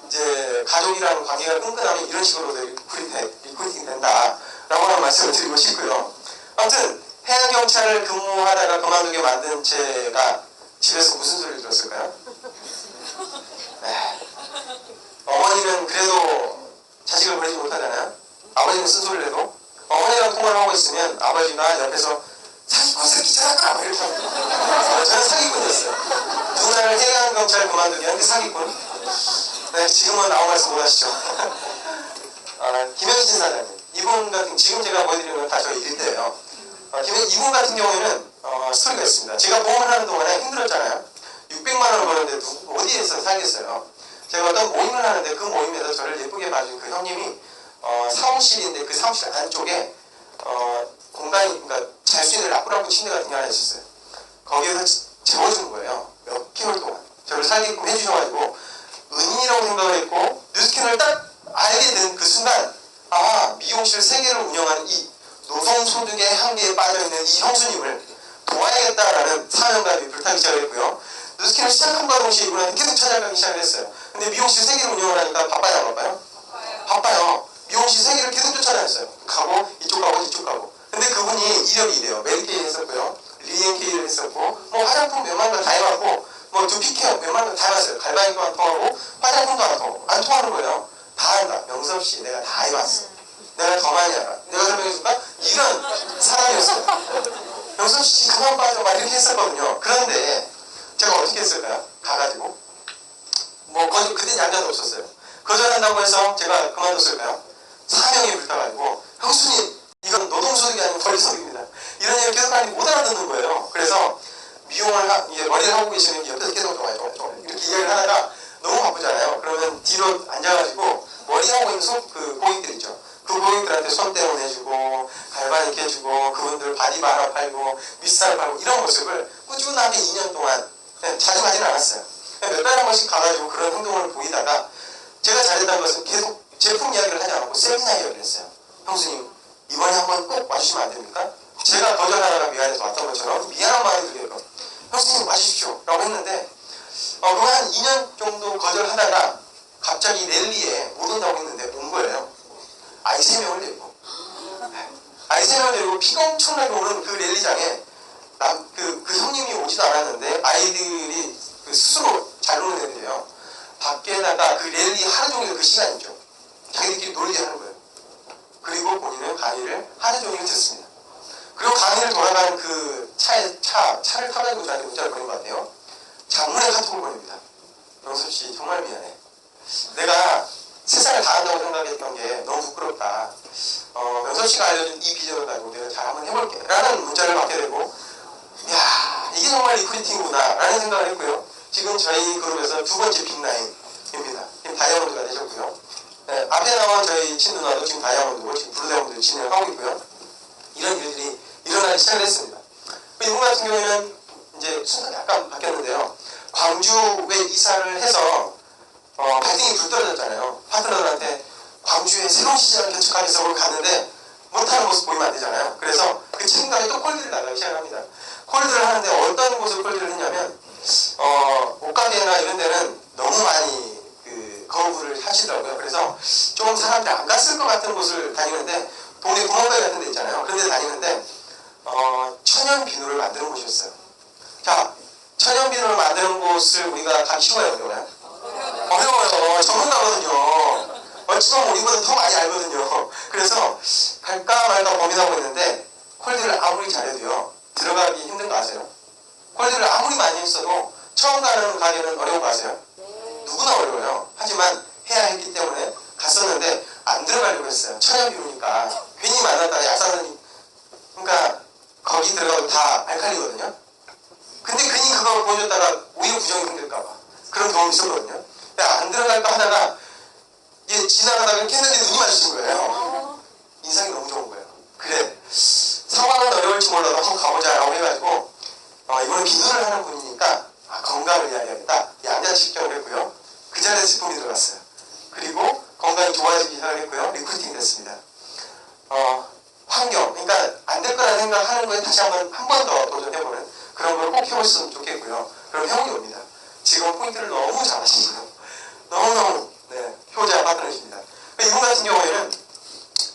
A: 이제 가족이랑 관계가 끈끈하면 이런 식으로 리크루팅 된다 라고 하는 말씀을 드리고 싶고요. 아무튼 해양경찰을 근무하다가 그만두게 만든 제가 집에서 무슨 소리를 들었을까요? 네. 어머니는 그래도 자식을 버리지 못하잖아요. 아버지는 쓴소리를 해도 어머니랑 통화를 하고 있으면 아버지가 옆에서 사기꾼 새끼 잘하거라 이렇게 합니다. 저는 사기꾼이었어요. 누나를 해양경찰 그만두게 한 그 사기꾼. 네, 지금은 아무 말씀 못 하시죠. 김현진 사장님, 이분 같은 지금 제가 보여드리는 건 다 저희 일대예요. 이분 같은 경우에는 스토리가 있습니다. 제가 보험을 하는 동안에 힘들었잖아요. 600만 원을 버는데 어디에서 살겠어요. 제가 어떤 모임을 하는데 그 모임에서 저를 예쁘게 봐준 그 형님이 사무실인데 그 사무실 안쪽에 공간이 그러니까 잘 수 있는 라프라프 침대 같은 게 하나 있었어요. 거기에서 재워준 거예요. 몇 개월 동안 저를 살게끔 해주셔가지고 은인이라고 생각을 했고 뉴스킨을 딱 알게 된 그 순간 미용실 3개를 운영하는 이 노동소득의 한계에 빠져있는 이 형수님을 도와야겠다라는 사명감이 불타기 시작했고요. 뉴스킨을 시작함과 동시에 이분한테 계속 찾아가기 시작했어요. 근데 미용실 3개를 운영을 하니까 바빠요 안 바빠요? 바빠요. 미용실 3개를 계속 쫓아다녔어요. 가고 이쪽 가고 이쪽 가고. 근데 그분이 이력이 이래요. 메리케이 했었고요. 리엔케이를 했었고 화장품 몇만 건 다 해봤고 두피케어 몇만 건 다 해봤어요. 갈바닉도 안 통하고 화장품도 안 통하는 거예요. 다 한다. 명섭씨 내가 다 해봤어. 내가 더 많이 알아. 내가 설명해줄까? 이런 사람이었어요. 명섭씨 그만 빠져 막 이렇게 했었거든요. 그런데 제가 어떻게 했을까요? 가가지고 그땐 양자도 없었어요. 거절한다고 해서 제가 그만뒀을까요? 사명이 불타가지고 형수님 이건 노동소득이 아니고 권리소득입니다. 이런 얘기를 계속 하니 못 알아듣는 거예요. 그래서 미용을 머리를 하고 계시는 옆에서 계속 좋아요 이렇게 이야기를 하다가 너무 바쁘잖아요. 그러면 뒤로 앉아가지고 머리하고 있는 그 고객들 있죠. 그 고객들한테 손대문 해주고 갈바닉 해주고 그분들 바디바라 팔고 윗살 팔고 이런 모습을 꾸준하게 2년 동안 자주 가지는 않았어요. 몇 달에 한 번씩 가가지고 그런 행동을 보이다가 제가 잘했다는 것은 계속 제품 이야기를 하지 않고 세미나 이야기를 했어요. 형수님 이번에 한번 꼭 와주시면 안 됩니까? 제가 거절하다가 미안해서 왔던 것처럼 미안한 마음이 들게끔 형수님 와주십시오 라고 했는데 한 2년 정도 거절하다가 갑자기 랠리에 못 온다고 했는데 온 거예요. 아이 3명을 데리고 아이 3명을 데리고 피가 엄청나게 오는 그 랠리장에 그 형님이 오지도 않았는데 아이들이 스스로 잘 노는 애들이에요. 밖에다가 그 랠리 하루 종일 그 시간이죠. 자기들끼리 놀게 하는 거예요. 그리고 본인은 강의를 하루 종일 듣습니다. 그리고 강의를 돌아가는 그 차를 타가지고 저한테 문자를 보낸 것 같아요. 장문의 카톡을 보냅니다. 명섭씨 정말 미안해. 내가 세상을 다 한다고 생각했던 게 너무 부끄럽다. 명섭씨가 알려준 이 비전을 가지고 내가 잘 한번 해볼게 라는 문자를 받게 되고 이야 이게 정말 리크루팅이구나 라는 생각을 했고요. 지금 저희 그룹에서 2번째 빅라인입니다. 지금 다이아몬드가 되셨고요. 앞에 나온 저희 친누나도 지금 다이아몬드고 지금 블루다이아몬드 진행을 하고 있고요. 이런 일들이 일어나기 시작했습니다. 이분 같은 경우에는 이제 순서가 약간 바뀌었는데요. 광주에 이사를 해서 갈등이 불떨어졌잖아요. 파트너들한테 광주에 새로운 시장을 개척하기 위해서 갔는데 못하는 모습 보이면 안 되잖아요. 그래서 그 책임감에 또 콜드를 나가기 시작합니다. 콜드를 하는데 어떤 곳을 콜드를 했냐면 옷가게나 이런 데는 너무 많이 거부를 하시더라고요. 그래서 좀 사람들이 안 갔을 것 같은 곳을 다니는데 동네 구멍가게 같은 데 있잖아요. 그런 데 다니는데 천연 비누를 만드는 곳이었어요. 자, 천연 비누를 만드는 곳을 우리가 가기 쉬워요, 어려워요? 어려워요. 전문가거든요. 어찌보면 우리보다 더 많이 알거든요. 그래서 갈까 말까 고민하고 있는데 콜드를 아무리 잘해도요 들어가기 힘든 거 아세요? 콜드를 아무리 많이 했어도 처음 가는 가게는 어려운 거 아세요? 누구나 어려워요. 하지만 해야 했기 때문에 갔었는데 안 들어가려고 했어요. 천연 비누니까 괜히 만났다가 약사는 그러니까 거기 들어가도 다 알칼리거든요. 근데 괜히 그거 보여줬다가 오히려 부정이 생길까봐 그런 경험이 있었거든요. 안 들어갈까 하다가 지나가다가 이렇게 했는데 눈이 마주친 거예요. 인상이 너무 좋은 거예요. 그래, 상황은 어려울지 몰라도 한번 가보자라고 해가지고 이번에 비누를 하는 분이니까 건강을 이야기하겠다. 양자측정을 했고요. 그 자리에 제품이 들어갔어요. 그리고 건강이 좋아지기 시작했고요. 리크루팅이 됐습니다. 환경, 그러니까 안 될 거라 생각하는 거에 다시 한 번 더 도전해보는 그런 걸 꼭 해보셨으면 좋겠고요. 그럼 회원이 옵니다. 지금 포인트를 너무 잘하시고요. 너무너무 효자 파트너십니다. 이분 같은 경우에는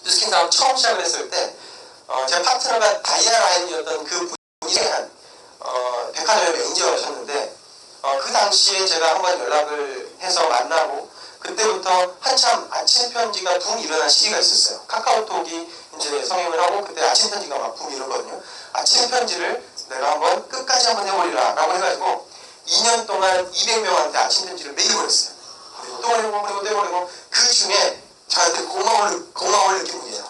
A: 뉴스킨 사업 처음 시작을 했을 때 제 파트너가 다이아 라인이었던 그 분이 한 백화점의 매니저셨는데 그 당시에 제가 한번 연락을 해서 만나고 그때부터 한참 아침 편지가 붐이 일어난 시기가 있었어요. 카카오톡이 이제 성행을 하고 그때 아침 편지가 막 붐이 일었거든요. 아침 편지를 내가 한번 끝까지 한번 해보리라 라고 해가지고 2년 동안 200명한테 아침 편지를 매일 보냈어요. 또 보내고 그 중에 저한테 고마움을 느낀 분이에요.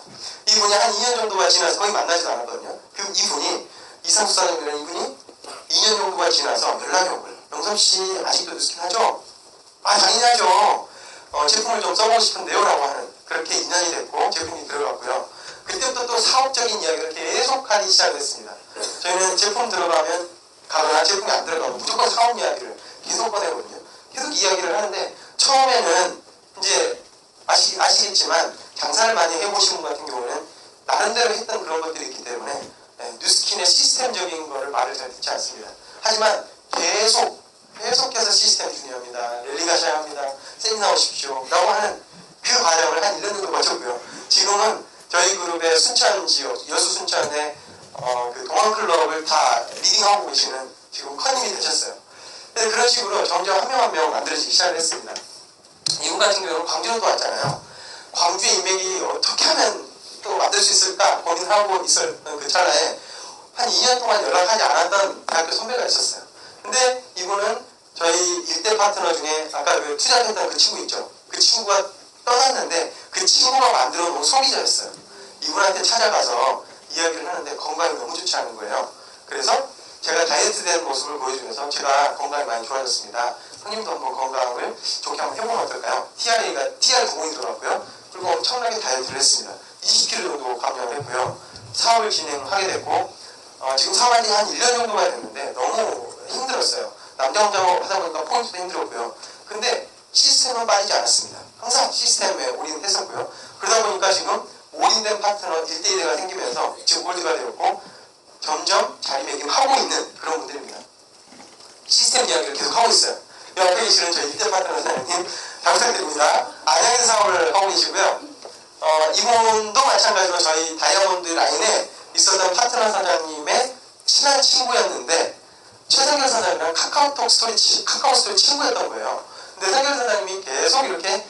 A: 이분이 한 2년 정도가 지나서 거의 만나지도 않았거든요. 이분이 이상수 사장이라는 이분이 2년 정도가 지나서 연락이 온 거예요. 영섭씨 아직도 뉴스킨 하죠? 당연히 하죠. 제품을 좀 써보고 싶은데요 라고 하는 그렇게 2년이 됐고 제품이 들어갔고요. 그때부터 또 사업적인 이야기를 계속 하기 시작했습니다. 저희는 제품 들어가면 가거나 제품이 안 들어가고 무조건 사업 이야기를 계속 꺼내거든요. 계속 이야기를 하는데 처음에는 이제 아시겠지만 장사를 많이 해보신 분 같은 경우는 나름대로 했던 그런 것들이 있기 때문에 뉴스킨의 시스템적인 거를 말을 잘 듣지 않습니다. 하지만 계속해서 시스템 중요합니다. 랠리 가셔야 합니다. 세미나 오십시오. 라고 하는 그 과정을 한 1년 정도 거쳤고요. 지금은 저희 그룹의 순천 지역, 여수 순천의 그 동안클럽을 다 리딩하고 계시는 지금 커님이 되셨어요. 그래서 그런 식으로 점점 한 명 한 명 만들어지기 시작을 했습니다. 이분 같은 경우는 광주로 또 왔잖아요. 광주의 인맥이 어떻게 하면 또 만들 수 있을까 고민하고 있었던 그 찰나에 한 2년 동안 연락하지 않았던 대학교 선배가 있었어요. 근데 이분은 저희 일대 파트너 중에 아까 그 투자했던 그 친구 있죠. 그 친구가 떠났는데 그 친구가 만들어 놓은 소비자였어요. 이분한테 찾아가서 이야기를 하는데 건강이 너무 좋지 않은 거예요. 그래서 제가 다이어트 된 모습을 보여주면서 제가 건강이 많이 좋아졌습니다. 형님도 한번 건강을 좋게 한번 해보면 어떨까요? TR 부분이 들어갔고요. 그리고 엄청나게 다이어트를 했습니다. 20kg 정도 감량을 했고요. 사업을 진행하게 됐고 지금 사업한 지 한 1년 정도가 됐는데 너무 힘들었어요. 남자 혼자 하다 보니까 포인트도 힘들었고요. 근데 시스템은 빠지지 않았습니다. 항상 시스템에 올인했었고요. 그러다 보니까 지금 올인된 파트너 1대1가 생기면서 지금 골드가 되었고 점점 자리매김하고 있는 그런 분들입니다. 시스템 이야기를 계속 하고 있어요. 옆에 계시는 저희 1대 파트너 사장님 잘 부탁드립니다. 안양에서 사업을 하고 계시고요. 이분도 마찬가지로 저희 다이아몬드 라인에 있었던 파트너 사장님의 친한 친구였는데 최상결 사장님이랑 카카오 스토리 친구였던 거예요. 근데 상결 사장님이 계속 이렇게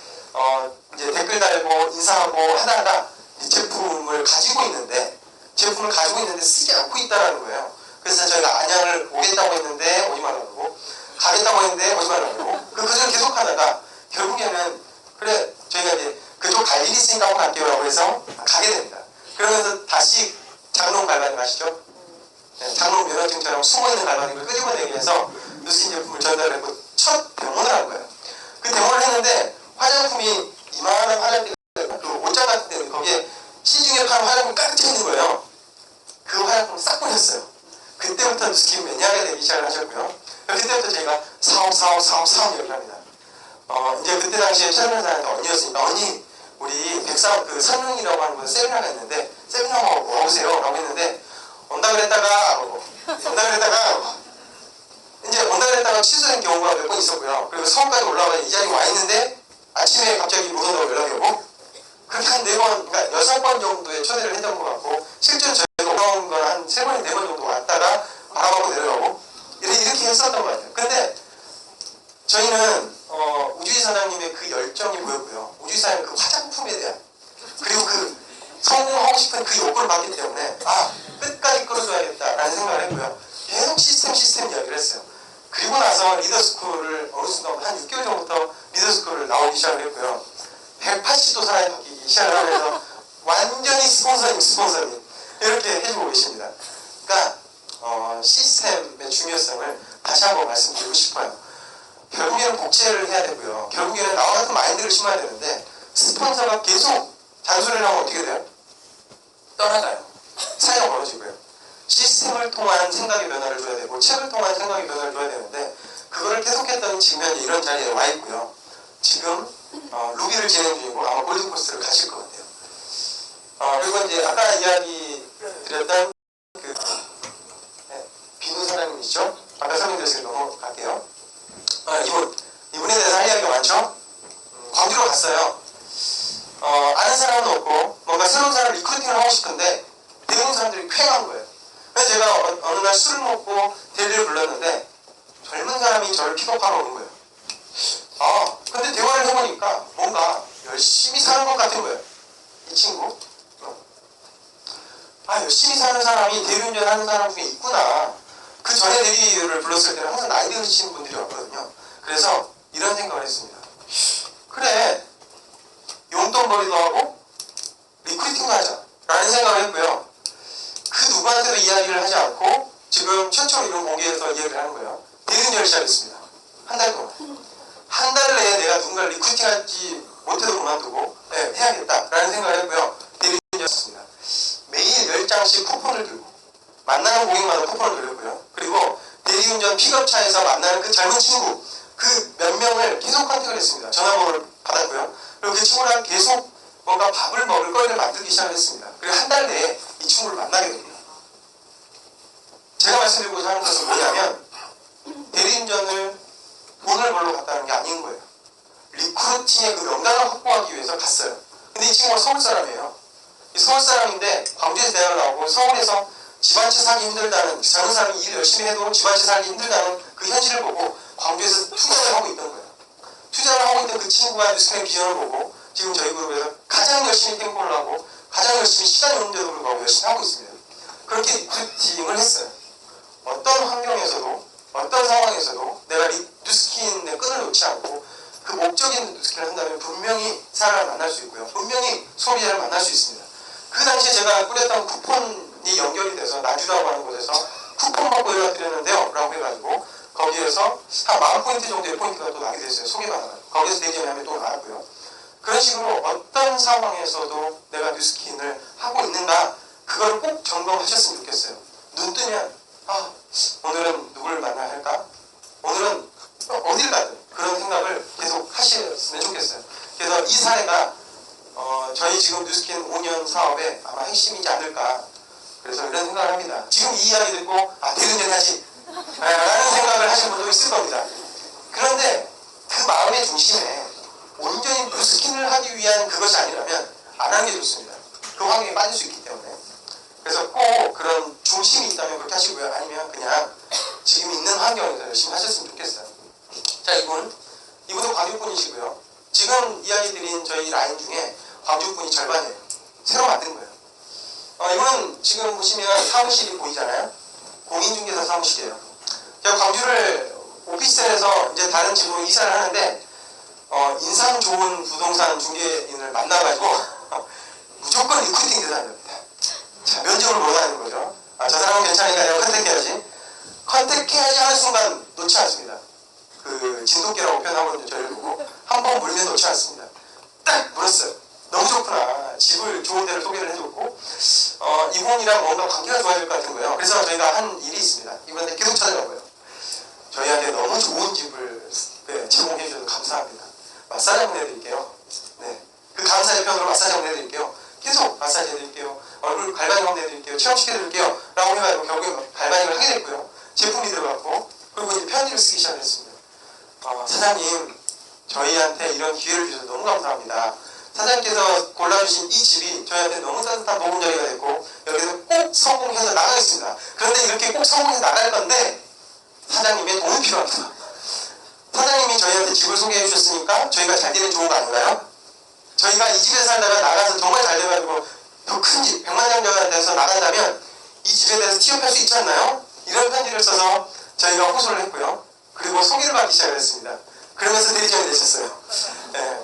A: 이제 댓글 달고 인사하고 하다가 제품을 가지고 있는데 쓰지 않고 있다는 거예요. 그래서 저희가 안양을 오겠다고 했는데 오지 말라고 가겠다고 했는데 오지 말라고 그걸 계속 하다가 결국에는 그래 저희가 이제 그쪽 갈 일이 있으니까 한번 갈게요라고 해서 가게 됩니다. 그러면서 다시 장롱 갈바님 아시죠? 장롱 면허증처럼 숨어있는 갈바님을 끄집어내기 위해서 뉴스킨 제품을 전달했고 첫 데모를 한 거예요. 그 데모를 했는데 화장품이 이만한 화장품 그 옷장 같은 데는 거기에 시중에 파는 화장품이 가득 차 있는 거예요. 그 화장품을 싹 버렸어요. 그때부터 뉴스킨 매니아가 되기 시작을 하셨고요. 그때부터 저희가 사업 얘기를 합니다. 이제 그때 당시에 최선현 사장한테 언니였으니까 언니 우리 백사 그 선릉이라고 하는 곳에 세미나가 있는데 세미나 와보세요 라고 했는데 온다 그랬다가 이제 온다 그랬다가 취소된 경우가 몇 번 있었고요. 그리고 서울까지 올라가서 이 자리에 와 있는데 아침에 갑자기 못 온다고 연락이 오고 그렇게 한 4번, 그러니까 6번 정도의 초대를 했던 것 같고 실제로 저희가 올라온 건 한 3번, 4번 정도 왔다가 알아보고 내려가고 이렇게 했었던 것 같아요. 근데 저희는 우주희 사장님의 그 열정이 보였고요. 우주희 사장님 그 화장품에 대한 그리고 그 성공하고 싶은 그 욕구를 받기 때문에 끝까지 끌어줘야겠다라는 생각을 했고요. 계속 시스템 이야기를 했어요. 그리고 나서 리더스쿨을 어느 순간 한 6개월 전부터 리더스쿨을 나오기 시작을 했고요. 180도 사람이 바뀌기 시작을 하면서 완전히 스폰서님 이렇게 해주고 계십니다. 그러니까 시스템의 중요성을 다시 한번 말씀드리고 싶어요. 결국에는 복제를 해야 되고요. 결국에는 나와 같은 마인드를 심어야 되는데 스폰서가 계속 잔소리를 하면 어떻게 돼요? 떠나가요. 사이가 멀어지고요. 시스템을 통한 생각의 변화를 줘야 되고 책을 통한 생각의 변화를 줘야 되는데 그거를 계속했더니 지금 현재 이런 자리에 와 있고요. 지금 루비를 진행 중이고 아마 골드코스트를 가실 것 같아요. 그리고 이제 아까 이야기 드렸던 그 비누 사장님이시죠? 아까 설명드렸으니까 넘어갈게요. 이분에 대해서 할 이야기가 많죠? 광주로 갔어요. 아는 사람은 없고 뭔가 새로운 사람을 리크루팅을 하고 싶은데 대부분 사람들이 쾌한 거예요. 그래서 제가 어느 날 술을 먹고 데리를 불렀는데 젊은 사람이 저를 픽업하러 오는 거예요. 근데 대화를 해보니까 뭔가 열심히 사는 것 같은 거예요. 이 친구. 열심히 사는 사람이 대리운전 하는 사람 중에 있구나. 그 전에 대리를 불렀을 때는 항상 나이 드시는 분들이 왔거든요. 그래서 이런 생각을 했습니다. 그래, 용돈벌이도 하고 리크루팅도 하자 라는 생각을 했고요. 그 누구한테도 이야기를 하지 않고 지금 최초로 이런 공개해서 이야기를 하는 거예요. 대리운전을 시작했습니다. 한 달 동안. 한 달 내에 내가 누군가를 리크루팅하지 못해도 그만두고 해야겠다라는 생각을 했고요. 대리운전이었습니다. 매일 10장씩 쿠폰을 들고 만나는 고객마다 쿠폰을 돌렸고요. 그리고 대리운전 픽업차에서 만나는 그 젊은 친구 그 몇 명을 계속 컨택을 했습니다. 전화번호를 받았고요. 그리고 그 친구랑 계속 뭔가 밥을 먹을 거리를 만들기 시작했습니다. 그리고 한 달 내에 이 친구를 만나게 됩니다. 제가 말씀드리고자 하는 것은 뭐냐면 대리운전을 돈을 벌러 갔다는 게 아닌 거예요. 리크루팅의 그 명단을 확보하기 위해서 갔어요. 근데 이 친구가 서울 사람이에요. 서울 사람인데 광주에서 대학을 나오고 서울에서 집안채 살기 힘들다는 젊은 사람이 일 열심히 해도 집안채 살기 힘들다는 그 현실을 보고 광주에서 투자를 하고 있던 거예요. 투자를 하고 있던 그 친구가 뉴스캠의 비전을 보고 지금 저희 그룹에서 가장 열심히 템포를 하고 가장 열심히 시간이 없는데도 불구하고 열심히 하고 있습니다. 그렇게 리크루팅을 했어요. 어떤 환경에서도 어떤 상황에서도 내가 뉴스킨의 끈을 놓지 않고 그 목적인 뉴스킨을 한다면 분명히 사람을 만날 수 있고요. 분명히 소비자를 만날 수 있습니다. 그 당시에 제가 꾸렸던 쿠폰이 연결이 돼서 나주라고 하는 곳에서 쿠폰 받고 연락드렸는데요 라고 해가지고 거기에서 한 40포인트 정도의 포인트가 또 나게 됐어요. 소개받아가지고 거기에서 대기하면 또 나왔고요. 그런 식으로 어떤 상황에서도 내가 뉴스킨을 하고 있는가 그걸 꼭 점검하셨으면 좋겠어요. 눈 뜨면 오늘은 누구를 만나야 할까? 오늘은 어딜 가든 그런 생각을 계속 하셨으면 좋겠어요. 그래서 이 사례가 저희 지금 뉴스킨 5년 사업의 아마 핵심이지 않을까. 그래서 이런 생각을 합니다. 지금 이 이야기 듣고 대리운전 하지 라는 생각을 하시는 분도 있을 겁니다. 그런데 그 마음의 중심에 온전히 뉴스킨을 하기 위한 그것이 아니라면 안 하는 게 좋습니다. 그 환경에 빠질 수 있기 때문에. 그래서 꼭 그런 중심이 있다면 그렇게 하시고요. 아니면 그냥 지금 있는 환경에서 열심히 하셨으면 좋겠어요. 자, 이분도 광주분이시고요. 지금 이야기 드린 저희 라인 중에 광주분이 절반이에요. 새로 만든 거예요. 이분은 지금 보시면 사무실이 보이잖아요. 공인중개사 사무실이에요. 제가 광주를 오피스텔에서 이제 다른 집으로 이사를 하는데 인상 좋은 부동산 중개인을 만나가지고 무조건 리크루팅 대상입니다. 자, 면접을 못 하는 거죠. 저 사람은 괜찮으니까 내가 컨택해야지. 컨택해야지 하는 순간 놓지 않습니다. 그 진돗개라고 표현하거든요. 저를 보고 한 번 물면 놓지 않습니다. 딱 물었어요. 너무 좋구나. 집을 좋은 데를 소개를 해줬고 이분이랑 뭔가 관계가 좋아질 것 같은 거예요. 그래서 저희가 한 일이 있습니다. 이분한테 계속 찾아가고요. 저희한테 너무 좋은 집을 제공해 주셔서 감사합니다. 마사지 한번 해드릴게요. 네, 그 감사의 편으로 마사지 한번 해드릴게요. 계속 마사지 해드릴게요. 얼굴 갈바닉 한번 해드릴게요. 체험시켜드릴게요. 라고 해가지고 결국에 갈바닉을 하게 됐고요. 제품이 들어갔고, 그리고 이제 편지를 쓰기 시작했습니다. 사장님, 저희한테 이런 기회를 주셔서 너무 감사합니다. 사장님께서 골라주신 이 집이 저희한테 너무 따뜻한 보금자리가 됐고, 여기서 꼭 성공해서 나가겠습니다. 그런데 이렇게 꼭 성공해서 나갈 건데, 사장님의 도움이 필요합니다. 사장님이 저희한테 집을 소개해 주셨으니까 저희가 잘 되면 좋은 거 아닌가요? 저희가 이 집에 살다가 나가서 정말 잘 돼가지고 더 큰 집, 100만 장자가 돼서 나간다면 이 집에 대해서 취업할 수 있지 않나요? 이런 편지를 써서 저희가 호소를 했고요. 그리고 소개를 받기 시작했습니다. 그러면서 대리점이 되셨어요. 네.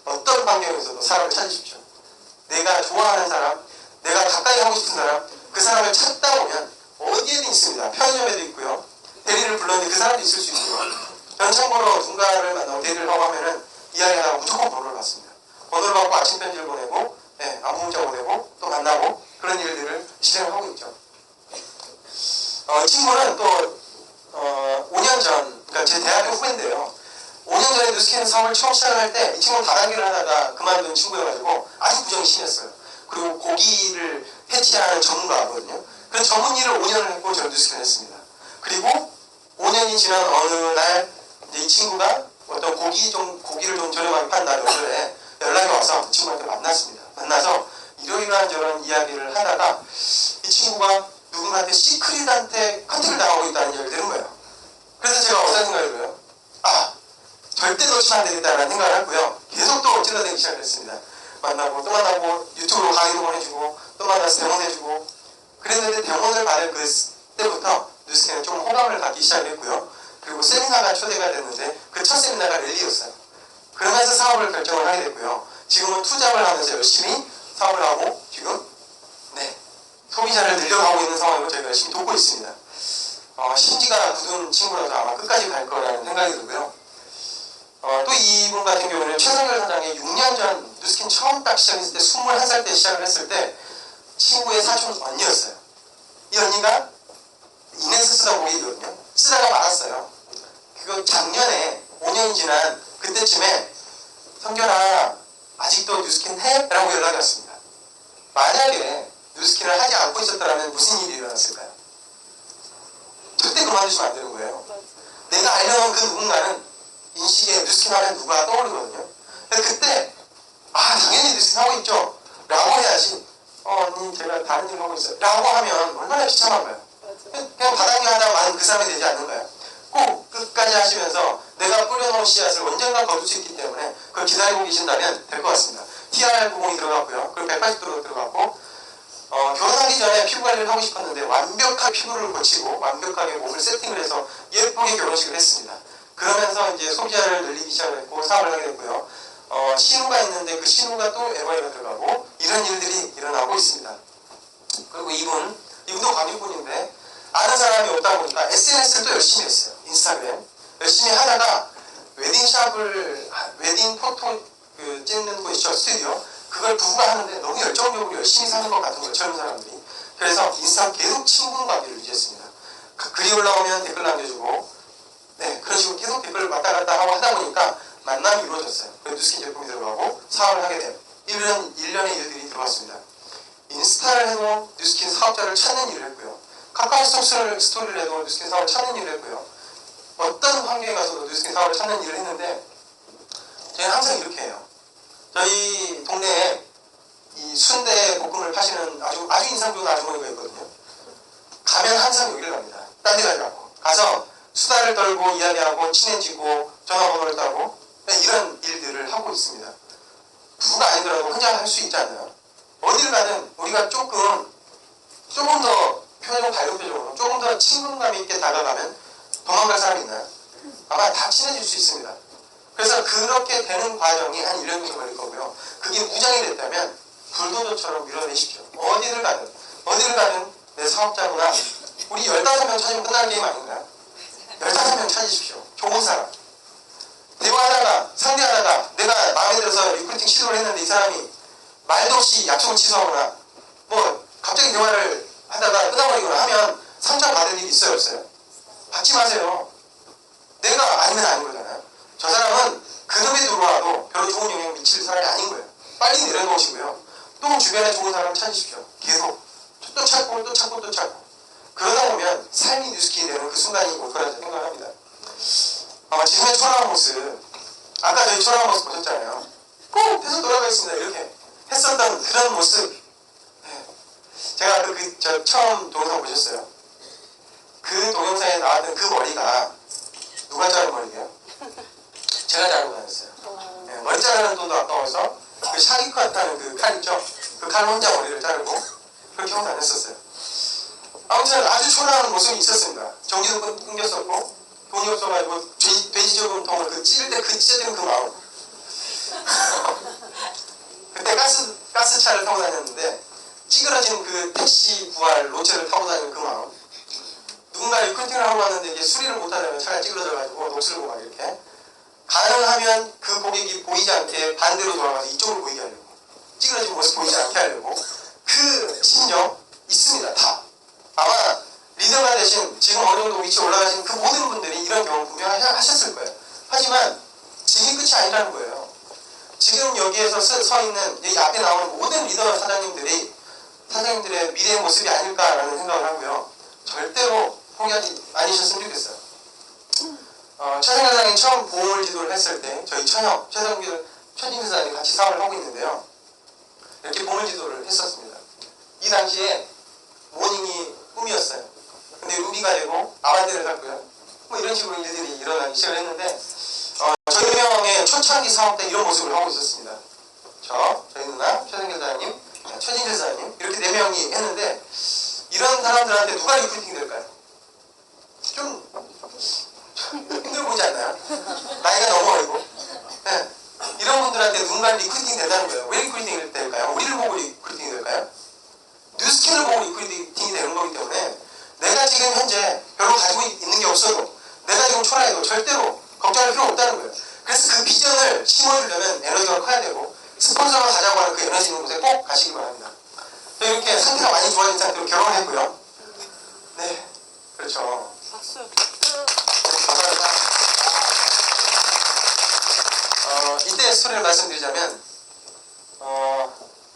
A: 어떤 환경에서도 사람을 찾으십시오. 내가 좋아하는 사람, 내가 가까이 하고 싶은 사람, 그 사람을 찾다 보면 어디에든 있습니다. 편의점에도 있고요. 대리를 불렀는데 그 사람도 있을 수 있고요. 저는 참고로 누군가를 만나고 대리를 하고 하면은 이야기하다가 무조건 번호를 받습니다. 번호를 받고 아침 편지를 보내고, 네, 안부 문자 보내고, 또 만나고, 그런 일들을 실행을 하고 있죠. 이 친구는 또 5년 전, 그러니까 제 대학교 후배인데요. 5년 전에 뉴스캔 사업을 처음 시작을 할 때 이 친구는 다단계를 하다가 그만둔 친구여가지고 아주 부정이 심했어요. 그리고 고기를 해치하는 전문가거든요. 그래서 전문 일을 5년을 했고 저는 뉴스캔을 했습니다. 그리고 5년이 지난 어느 날 이제 이 친구가 어떤 고기를 좀 저렴하게 판 날 어제 연락이 와서 그 친구한테 만났습니다. 만나서 이러이러한 저런 이야기를 하다가 이 친구가 누군가한테 시크릿한테 컨택을 당하고 있다는 이야기를 들은 거예요. 그래서 제가 어떤 생각을 해요? 절대 놓치면 안 되겠다라는 생각을 했고요. 계속 또 찔러대기 시작했습니다. 만나고 또 만나고 유튜브로 강의도 보내주고 또 만나서 대본해주고 그랬는데 대본을 받을 그때부터 뉴스캔은 좀 호감을 갖기 시작했고요. 그리고 세미나가 초대가 됐는데 그 첫 세미나가 랠리였어요. 그러면서 사업을 결정을 하게 됐고요. 지금은 투잡을 하면서 열심히 사업을 하고 지금 소비자를 늘려가고 있는 상황이고 저희가 열심히 돕고 있습니다. 심지가 굳은 친구라서 아마 끝까지 갈 거라는 생각이 들고요. 또 이분 같은 경우는 최성열 사장이 6년 전 뉴스킨 처음 딱 시작했을 때 21살 때 시작을 했을 때 친구의 사촌 언니였어요. 이 언니가 인엑스 쓰다 보이거든요. 쓰다가 말았어요. 그거 작년에 5년이 지난 그때쯤에 성결아 아직도 뉴스킨 해? 라고 연락이 왔습니다. 만약에 뉴스킨을 하지 않고 있었다면 무슨 일이 일어났을까요? 절대 그만두시면 안 되는 거예요. 내가 알려놓은 그 누군가는 인식에 뉴스킨 하면 누가 떠오르거든요. 그때 당연히 뉴스킨 하고 있죠 라고 해야지 언니 제가 다른 일 하고 있어요 라고 하면 얼마나 비참한가요? 그냥 바닥이 하다만 그 사람이 되지 않는가요? 꼭 끝까지 하시면서 내가 뿌려놓은 씨앗을 언젠가 거둘 수 있기 때문에 그걸 기다리고 계신다면 될 것 같습니다. TR 구멍이 들어갔고요. 그리고 180도로 들어갔고 결혼하기 전에 피부 관리를 하고 싶었는데 완벽하게 피부를 고치고 완벽하게 몸을 세팅을 해서 예쁘게 결혼식을 했습니다. 그러면서 이제 소비자를 늘리기 시작을 했고 사업을 하게 됐고요. 신우가 있는데 그 신우가 또 LY가 들어가고 이런 일들이 일어나고 있습니다. 그리고 이분도 광주분인데 아는 사람이 없다 보니까 SNS를 또 열심히 했어요. 인스타그램 열심히 하다가 웨딩 포토 찍는 곳이죠. 스튜디오. 그걸 부부가 하는데 너무 열정적으로 열심히 사는 것 같은 거예요. 젊은 사람들이. 그래서 인스타 계속 친분 관계를 유지했습니다. 글이 올라오면 댓글 남겨주고 그런 식으로 계속 댓글을 왔다 갔다 하고 하다 보니까 만남이 이루어졌어요. 그래서 뉴스킨 제품이 들어가고 사업을 하게 돼요. 이런 일련의 일들이 들어왔습니다. 인스타를 해도 뉴스킨 사업자를 찾는 일을 했고요. 카카오스톡 스토리를 해도 뉴스킨 사업을 찾는 일을 했고요. 어떤 환경에 가서도 뉴스킨 사업을 찾는 일을 했는데 저희는 항상 이렇게 해요. 저희 동네에 이 순대 볶음을 파시는 아주 인상 좋은 아주머니가 있거든요. 가면 항상 여기를 갑니다. 딴 데 가지 않고. 가서 수다를 떨고 이야기하고 친해지고 전화번호를 따고 이런 일들을 하고 있습니다. 부부가 아니더라도 혼자 할 수 있지 않나요? 어딜 가든 우리가 조금 더 표정 밝은 표정으로 조금 더 친근감 있게 다가가면 도망갈 사람이 있나요? 아마 다 친해질 수 있습니다. 그래서 그렇게 되는 과정이 한 1년 정도 걸릴 거고요. 그게 무장이 됐다면 불도저처럼 밀어내십시오. 어디를 가든 내 사업자구나. 우리 15명 찾으면 끝나는 게임 아닌가요? 15명 찾으십시오. 좋은 사람. 대화하다가 상대하다가 내가 마음에 들어서 리크루팅 시도를 했는데 이 사람이 말도 없이 약속을 취소하거나 갑자기 대화를 하다가 끊어버리거나 하면 상처받을 일이 있어요 없어요? 받지 마세요. 제가 아니면 아닌 거잖아요. 저 사람은 그룹에 들어와도 별로 좋은 영향을 미칠 사람이 아닌 거예요. 빨리 내려놓으시고요. 또 주변에 좋은 사람 찾으십시오. 계속 또 찾고 또 찾고 또 찾고. 그러다 보면 삶이 뉴스킨이 되는 그 순간이 올 거라고 생각을 합니다. 지금의 초라한 모습, 아까 저희 초라한 모습 보셨잖아요. 꼭 계속 돌아가 있습니다. 이렇게 했었던 그런 모습. 네. 제가 저 처음 동영상 보셨어요? 그 동영상에 나왔던 그 머리가 누가 자른 머리예요? 제가 자르고 다녔어요. 네, 머리 자르는 돈도 아까워서 그 샤기컷 하는 그 칼 있죠? 그 칼로 혼자 머리를 자르고 그렇게 하고 다녔었어요. 아무튼 아주 초라한 모습이 있었습니다. 전기도 끊겼었고 돈이 없어가지고 돼지 저금통을 그 찌를 때 그 찢어지는 그 마음. 그때 가스차를 타고 다녔는데 찌그러진 그 택시 구할 로체를 타고 다니는 그 마음. 누군가 리크루팅을 하고 왔는데 이게 수리를 못하려면 차가 찌그러져가지고 녹슬고 막 이렇게 가능하면 그 고객이 보이지 않게 반대로 돌아가서 이쪽으로 보이게 하려고 찌그러진 모습 보이지 않게 하려고 그 심정 있습니다. 다. 아마 리더가 되신 지금 어느 정도 위치에 올라가신 그 모든 분들이 이런 경험 분명히 하셨을 거예요. 하지만 지금 끝이 아니라는 거예요. 지금 여기에서 서 있는 여기 앞에 나오는 모든 리더 사장님들의 미래의 모습이 아닐까라는 생각을 하고요. 절대로 포기하지 않으셨으면 좋겠어요. 최성길 사장이 처음 보험을 지도를 했을 때 저희 최성길 사장이 같이 사업을 하고 있는데요. 이렇게 보험을 지도를 했었습니다. 이 당시에 모닝이 꿈이었어요. 근데 루비가 되고 아반떼를 샀고요. 뭐 이런 식으로 일들이 일어나기 시작을 했는데 저희 명의 초창기 사업 때 이런 모습을 하고 있었습니다. 저희 누나, 최성길 사장님, 최진실 사장님 이렇게 4명이 했는데 이런 사람들한테 누가 리크루팅 될까요? 좀 힘들어 보이지 않나요? 나이가 너무 어리고 네. 이런 분들한테 누군가 리크루팅 된다는 거예요. 왜 리크루팅이 될까요? 우리를 보고 리크루팅이 될까요? 뉴스킨을 보고 리크루팅이 되는 거기 때문에 내가 지금 현재 별로 가지고 있는 게 없어도 내가 지금 초라해도 절대로 걱정할 필요 없다는 거예요. 그래서 그 비전을 심어주려면 에너지가 커야 되고 스폰서가 가자고 하는 그 에너지 있는 곳에 꼭 가시기 바랍니다. 이렇게 상태가 많이 좋아진 상태로 결혼을 했고요. 네, 그렇죠.
C: 박수.
A: 네, 감사합니다. 이때 스토리를 말씀드리자면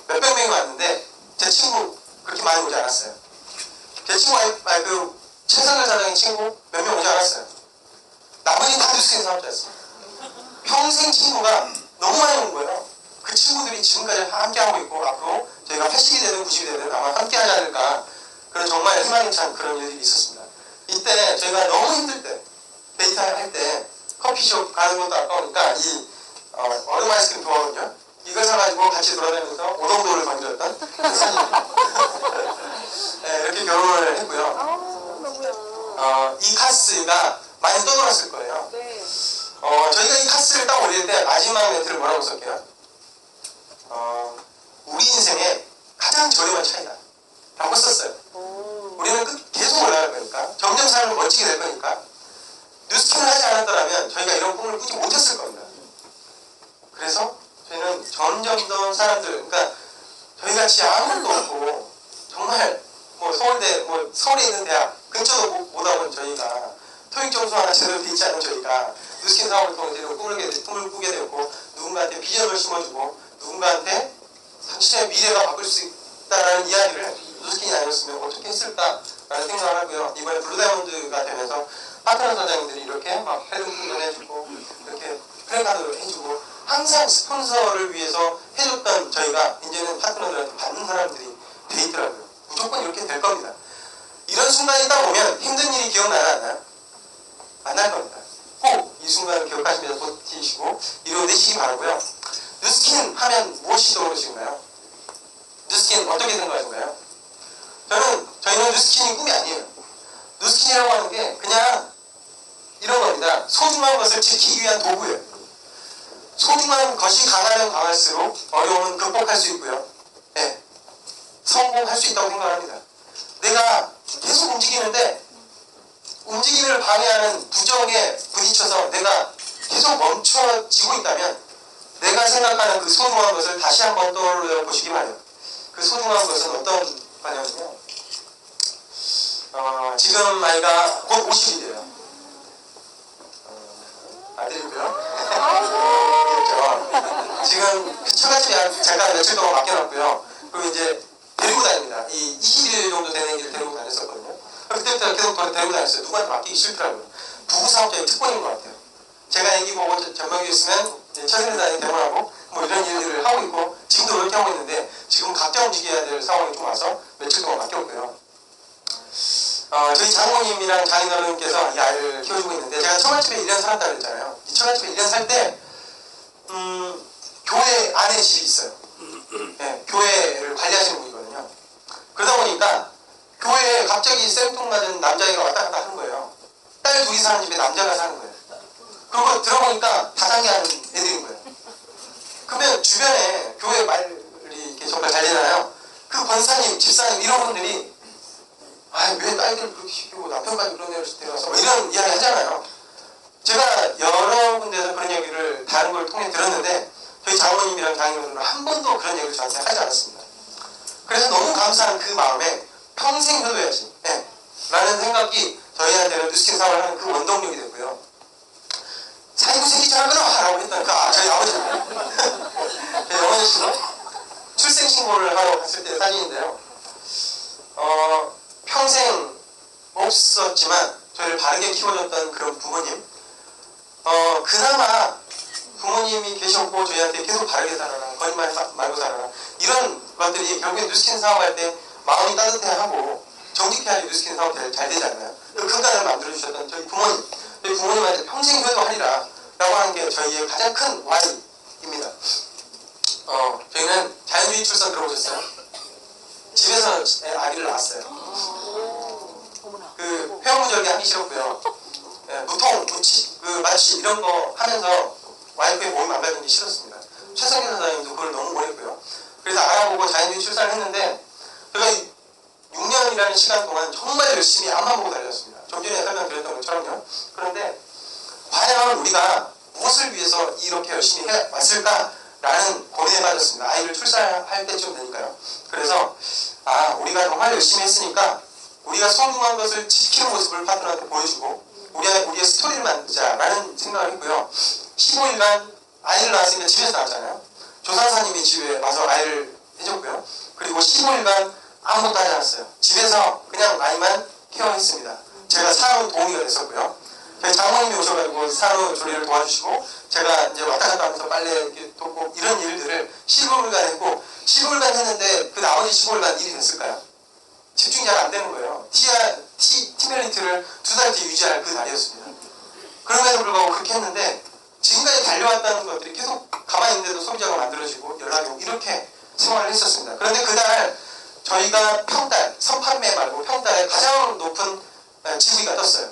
A: 몇백 명이 왔는데 제 친구 그렇게 많이 오지 않았어요. 제 친구 그 최성길 사장의 친구 몇 명 오지 않았어요. 나머지는 다 뉴스킨 사업자였어요. 평생 친구가 너무 많이 온 거예요. 그 친구들이 지금까지 함께하고 있고 앞으로 저희가 80이 되든 90이 되든 아마 함께하지 않을까 그런 정말 희망이 찬 그런 일들이 있었습니다. 이때 저희가 너무 힘들 때 데이트 할 때 커피숍 가는 것도 아까우니까 이 얼음 아이스크림 좋아하거든요. 이걸 사가지고 같이 돌아다니면서 오동도를 건드렸던 그 사진. 네, 이렇게 결혼을 했고요. 이 카스가 많이 떠돌았을 거예요.
C: 네.
A: 저희가 이 카스를 딱 올릴 때 마지막 멘트를 뭐라고 썼게요? 우리 인생의 가장 저렴한 차이다 라고 썼어요. 우리는 계속 올라갈 거니까 점점 삶을 멋지게 될 거니까 뉴스킨을 하지 않았더라면 저희가 이런 꿈을 꾸지 못했을 겁니다. 그래서 저희는 점점 더 사람들, 그러니까 저희같이 아무것도 없고 정말 뭐 서울에 있는 대학 근처도 못 와본 저희가 토익 점수 하나 제대로 돼 있지 않은 저희가 뉴스킨 사업을 통해 꿈을 꾸게 되었고 누군가한테 비전을 심어주고 누군가한테 당신의 미래가 바꿀 수 있다는 이야기를 뉴스킨이 아니었으면 어떻게 했을까라는 생각을 하고요. 이번에 블루다이몬드가 되면서 파트너 사장님들이 이렇게 막 헬름품을 해주고 이렇게 플래카드를 해주고 항상 스폰서를 위해서 해줬던 저희가 이제는 파트너들한테 받는 사람들이 돼 있더라고요. 무조건 이렇게 될 겁니다. 이런 순간이 딱 오면 힘든 일이 기억나나 안 나요? 안 날 겁니다. 꼭 이 순간을 기억하시면서 버티시고 이뤄내시기 바라고요. 뉴스킨 하면 무엇이 떠오르시나요? 뉴스킨 어떻게 생각하신가요? 저희는 뉴스킨이 꿈이 아니에요. 뉴스킨이라고 하는 게 그냥 이런 겁니다. 소중한 것을 지키기 위한 도구예요. 소중한 것이 강하면 강할수록 어려움은 극복할 수 있고요. 네, 성공할 수 있다고 생각합니다. 내가 계속 움직이는데 움직임을 방해하는 부정에 부딪혀서 내가 계속 멈춰지고 있다면 내가 생각하는 그 소중한 것을 다시 한번 떠올려 보시기 바래요. 그 소중한 것은 어떤 거냐면요. 지금 나이가 곧 50이 돼요. 아들이고요. 그렇죠. 지금 처갓집에 잠깐 며칠 동안 맡겨놨고요. 그리고 이제 데리고 다닙니다. 이 20일 정도 되는 애기를 데리고 다녔었거든요. 그때부터 계속 데리고 다녔어요. 누구한테 맡기기 싫더라고요. 부부싸움자의 특권인 것 같아요. 제가 애기 보고 전병이 있으면 처세를 다니는 대본하고 뭐 이런 일들을 하고 있고 지금도 그렇게 하고 있는데 지금 각자 움직여야 될 상황이 좀 와서 며칠 동안 맡겼고요. 저희 장모님이랑 장인어른께서 이 아이를 키워주고 있는데 제가 처갓집에 1년 살았다 그랬잖아요. 이 처갓집에 1년 살 때 교회 안에 집이 있어요. 네, 교회를 관리하시는 분이거든요. 그러다 보니까 교회에 갑자기 생뚱맞은 남자애가 왔다 갔다 하는 거예요. 딸 둘이 사는 집에 남자가 사는 거예요. 그리고 들어보니까 다단계 하는 애들인 거예요. 그러면 주변에 교회 말이 이렇게 정말 잘 되잖아요. 그 권사님, 집사님 이런 분들이 왜 딸들 그렇게 시키고 남편까지 그런 애를 데려와서 뭐 이런 이야기 하잖아요. 제가 여러 군데서 그런 얘기를 다른 걸 통해 들었는데 저희 장모님이랑 장인어른은 한 번도 그런 얘기를 저한테 하지 않았습니다. 그래서 너무 감사한 그 마음에 평생 효도해야지 라는 생각이 저희한테는 뉴스킨 사업을 하는 그 원동력이 됐고요. 사이고 생기지 않았구나 라고 했던 저희 아버지는 저희 어머니씨도 출생신고를 하러 갔을 때 사진인데요. 평생 없었지만 저희를 바르게 키워줬던 그런 부모님, 그나마 부모님이 계셨고 저희한테 계속 바르게 살아라, 거짓말 말고 살아라, 이런 것들이 결국에 뉴스킨 사업할 때 마음이 따뜻해하고 정직해야 뉴스킨 사업이 잘 되잖아요. 그 근간을 만들어주셨던 저희 부모님한테 평생 효도하리라 라고 하는 게 저희의 가장 큰 Y입니다. 저희는 자연주의 출산 들어보셨어요? 집에서 아기를 낳았어요. 그 회원무절개 하기 싫었고요. 무통, 무치, 마취 이런 거 하면서 와이프의 몸이 망가진 게 싫었습니다. 최성균 선생님도 그걸 너무 원했고요. 그래서 알아보고 자연주의 출산을 했는데 제가 6년이라는 시간 동안 정말 열심히 앞만 보고 달렸습니다. 좀 전에 설명드렸던 것처럼요. 그런데 과연 우리가 무엇을 위해서 이렇게 열심히 해왔을까라는 고민에 빠졌습니다. 아이를 출산할 때쯤 되니까요. 그래서 우리가 정말 열심히 했으니까 우리가 소중한 것을 지키는 모습을 파트너한테 보여주고 우리의 스토리를 만들자라는 생각을 했고요. 15일간 아이를 낳았으니까 집에서 낳았잖아요. 조산사님이 집에 와서 아이를 해줬고요. 그리고 15일간 아무것도 하지 않았어요. 집에서 그냥 아이만 케어했습니다. 제가 산후 도우미가 됐었고요. 저희 장모님이 오셔가지고 산후 조리를 도와주시고 제가 이제 왔다 갔다 하면서 빨래 이렇게 돕고 이런 일들을 15일간 했고 15일간 했는데 그 나머지 15일간 일이 됐을까요? 집중이 잘 안 되는 거예요. 티멜리트를 2달 뒤에 유지할 그 날이었습니다. 그럼에도 불구하고 그렇게 했는데 지금까지 달려왔다는 것들이 계속 가만히 있는데도 소비자가 만들어지고 연락이 오고 이렇게 생활을 했었습니다. 그런데 그날 저희가 평달, 선판매 말고 평달에 가장 높은 지수가 떴어요.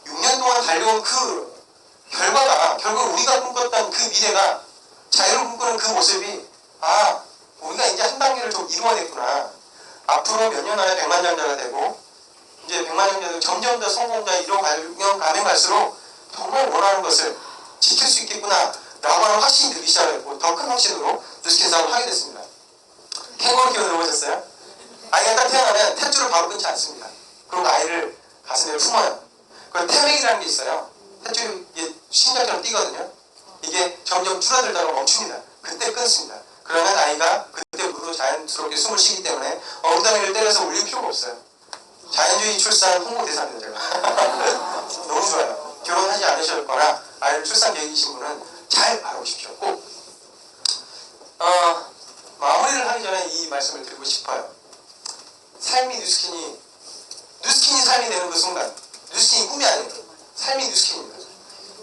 A: 6년 동안 달려온 그 결과가 결국 우리가 꿈꿨던 그 미래가 자유를 꿈꾸는 그 모습이 우리가 이제 한 단계를 좀 이루어냈구나. 앞으로 몇 년 안에 100만 장자가 되고 이제 100만 장자도 점점 더 성공자에 이뤄가면 갈수록 정말 원하는 것을 지킬 수 있겠구나 라고 하는 확신이 들기 시작했고 더 큰 확신으로 뉴스킨 사업을 하게 됐습니다. 캥거루 키워 들어보셨어요? 아이가 딱 태어나면 탯줄을 바로 끊지 않습니다. 그리고 아이를 가슴에 품어요. 그 태맥이라는 게 있어요. 탯줄이 심장처럼 뛰거든요. 이게 점점 줄어들다가 멈춥니다. 그때 끊습니다. 그러면 아이가 그때부터 자연스럽게 숨을 쉬기 때문에 엉덩이를 때려서 울릴 필요가 없어요. 자연주의 출산 홍보 대사입니다, 제가. 너무 좋아요. 결혼하지 않으셨거나 아이를 출산 계획이신 분은 잘 알아보십시오. 꼭. 마무리를 하기 전에 이 말씀을 드리고 싶어요. 삶이 뉴스킨이 삶이 되는 그 순간, 뉴스킨이 꿈이 아니에요. 삶이 뉴스킨입니다.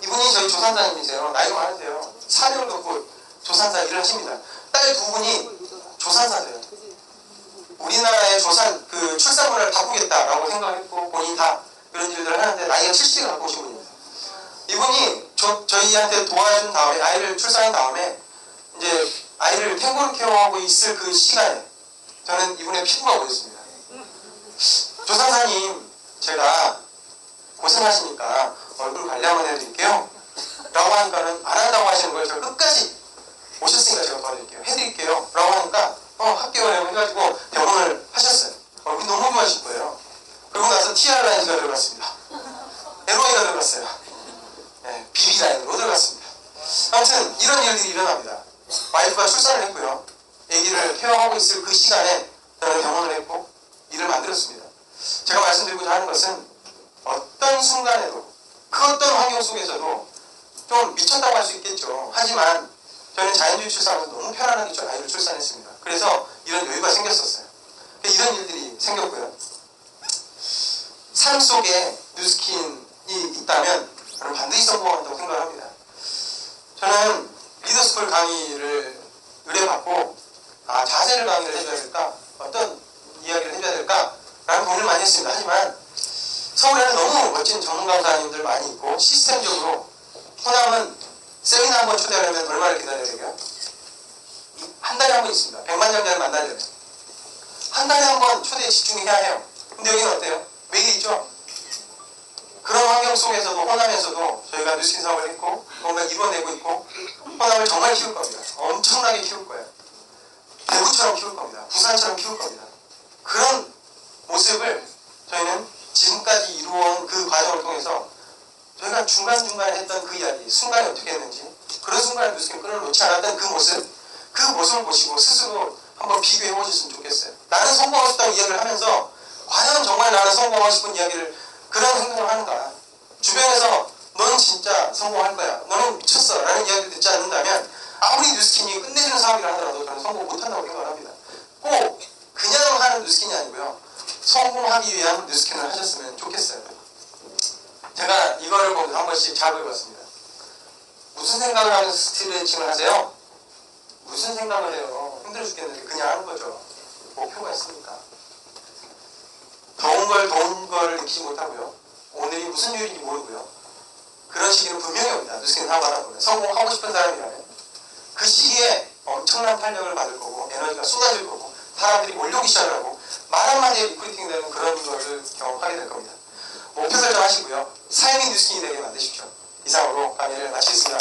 A: 이분이 저희 조산사님이세요. 나이가 많으세요. 사료를 넣고 조산사 일을 하십니다. 딸 두 분이 조산사세요. 우리나라의 출산 문화를 바꾸겠다라고 생각했고 본인이 다 그런 일들을 하는데 나이가 70이 갖고 오신 분입니다. 이분이 저희한테 도와준 다음에 아이를 출산한 다음에 이제 아이를 캥거루 케어하고 있을 그 시간에 저는 이분의 피부가 보였습니다. 조산사님, 제가 고생하시니까 얼굴 관리 한번 해드릴게요 라고 하니까는 안 한다고 하시는 거예요. 제가 끝까지 오셨으니까 제가 도와드릴게요. 해드릴게요 라고 하니까 할게요 해가지고 병원을 하셨어요. 얼굴이 너무 좋아하실 거예요. 그러고 나서 TR 라인즈가 들어갔습니다. LOI가 들어갔어요. 비비라인 그 시간에 저는 병원을 했고 일을 만들었습니다. 제가 말씀드리고자 하는 것은 어떤 순간에도 그 어떤 환경 속에서도 좀 미쳤다고 할 수 있겠죠. 하지만 저는 자연주의 출산을 너무 편안하게 아이를 출산했습니다. 그래서 이런 여유가 생겼었어요. 이런 일들이 생겼고요. 삶 속에 뉴스킨이 있다면 저는 반드시 성공한다고 생각을 합니다. 저는 리더스쿨 강의를 의뢰받고 자세를 강의를 해줘야 될까? 어떤 이야기를 해줘야 될까? 라는 고민을 많이 했습니다. 하지만 서울에는 너무 멋진 전문 강사님들 많이 있고 시스템적으로 호남은 세미나 한번 초대하려면 얼마를 기다려야 돼요? 한 달에 한 번 있습니다. 100만 정자를 만나려면 한 달에 한 번 초대에 집중해야 해요. 근데 여기는 어때요? 매일 있죠? 그런 환경 속에서도 호남에서도 저희가 뉴스킨 사업을 했고 뭔가 이루어내고 있고 호남을 정말 키울 겁니다. 엄청나게 키울 거예요. 대구처럼 키울 겁니다. 부산처럼 키울 겁니다. 그런 모습을 저희는 지금까지 이루어온 그 과정을 통해서 저희가 중간중간에 했던 그 이야기, 순간에 어떻게 했는지 그런 순간에 뉴스킨 끊어놓지 않았던 그 모습을 보시고 스스로 한번 비교해 보셨으면 좋겠어요. 나는 성공하고 싶다고 이야기를 하면서 과연 정말 나는 성공하고 싶은 이야기를 그런 행동을 하는가. 주변에서 너는 진짜 성공할 거야, 너는 미쳤어 라는 이야기를 듣지 않는다면 아무리 뉴스킨이 끝내주는 사업이라 하더라도 저는 성공 못한다고 생각을 합니다. 꼭 그냥 하는 뉴스킨이 아니고요, 성공하기 위한 뉴스킨을 하셨으면 좋겠어요. 제가 이거를 보면서 한 번씩 자극해봤습니다. 무슨 생각을 하면서 스트레칭을 하세요? 무슨 생각을 해요? 힘들어 죽겠는데 그냥 하는 거죠. 목표가 있으니까. 더운 걸 느끼지 못하고요, 오늘이 무슨 요일인지 모르고요, 그런 시기는 분명히 옵니다. 뉴스킨 사업하다 보면 성공하고 싶은 사람이라면 그 시기에 엄청난 탄력을 받을 거고 에너지가 쏟아질 거고 사람들이 몰려오기 시작하고 말 한마디에 리크루팅 되는 그런 거를 경험하게 될 겁니다. 목표 설정하시고요, 삶의 뉴스킨이 되게 만드십시오. 이상으로 강의를 마치겠습니다.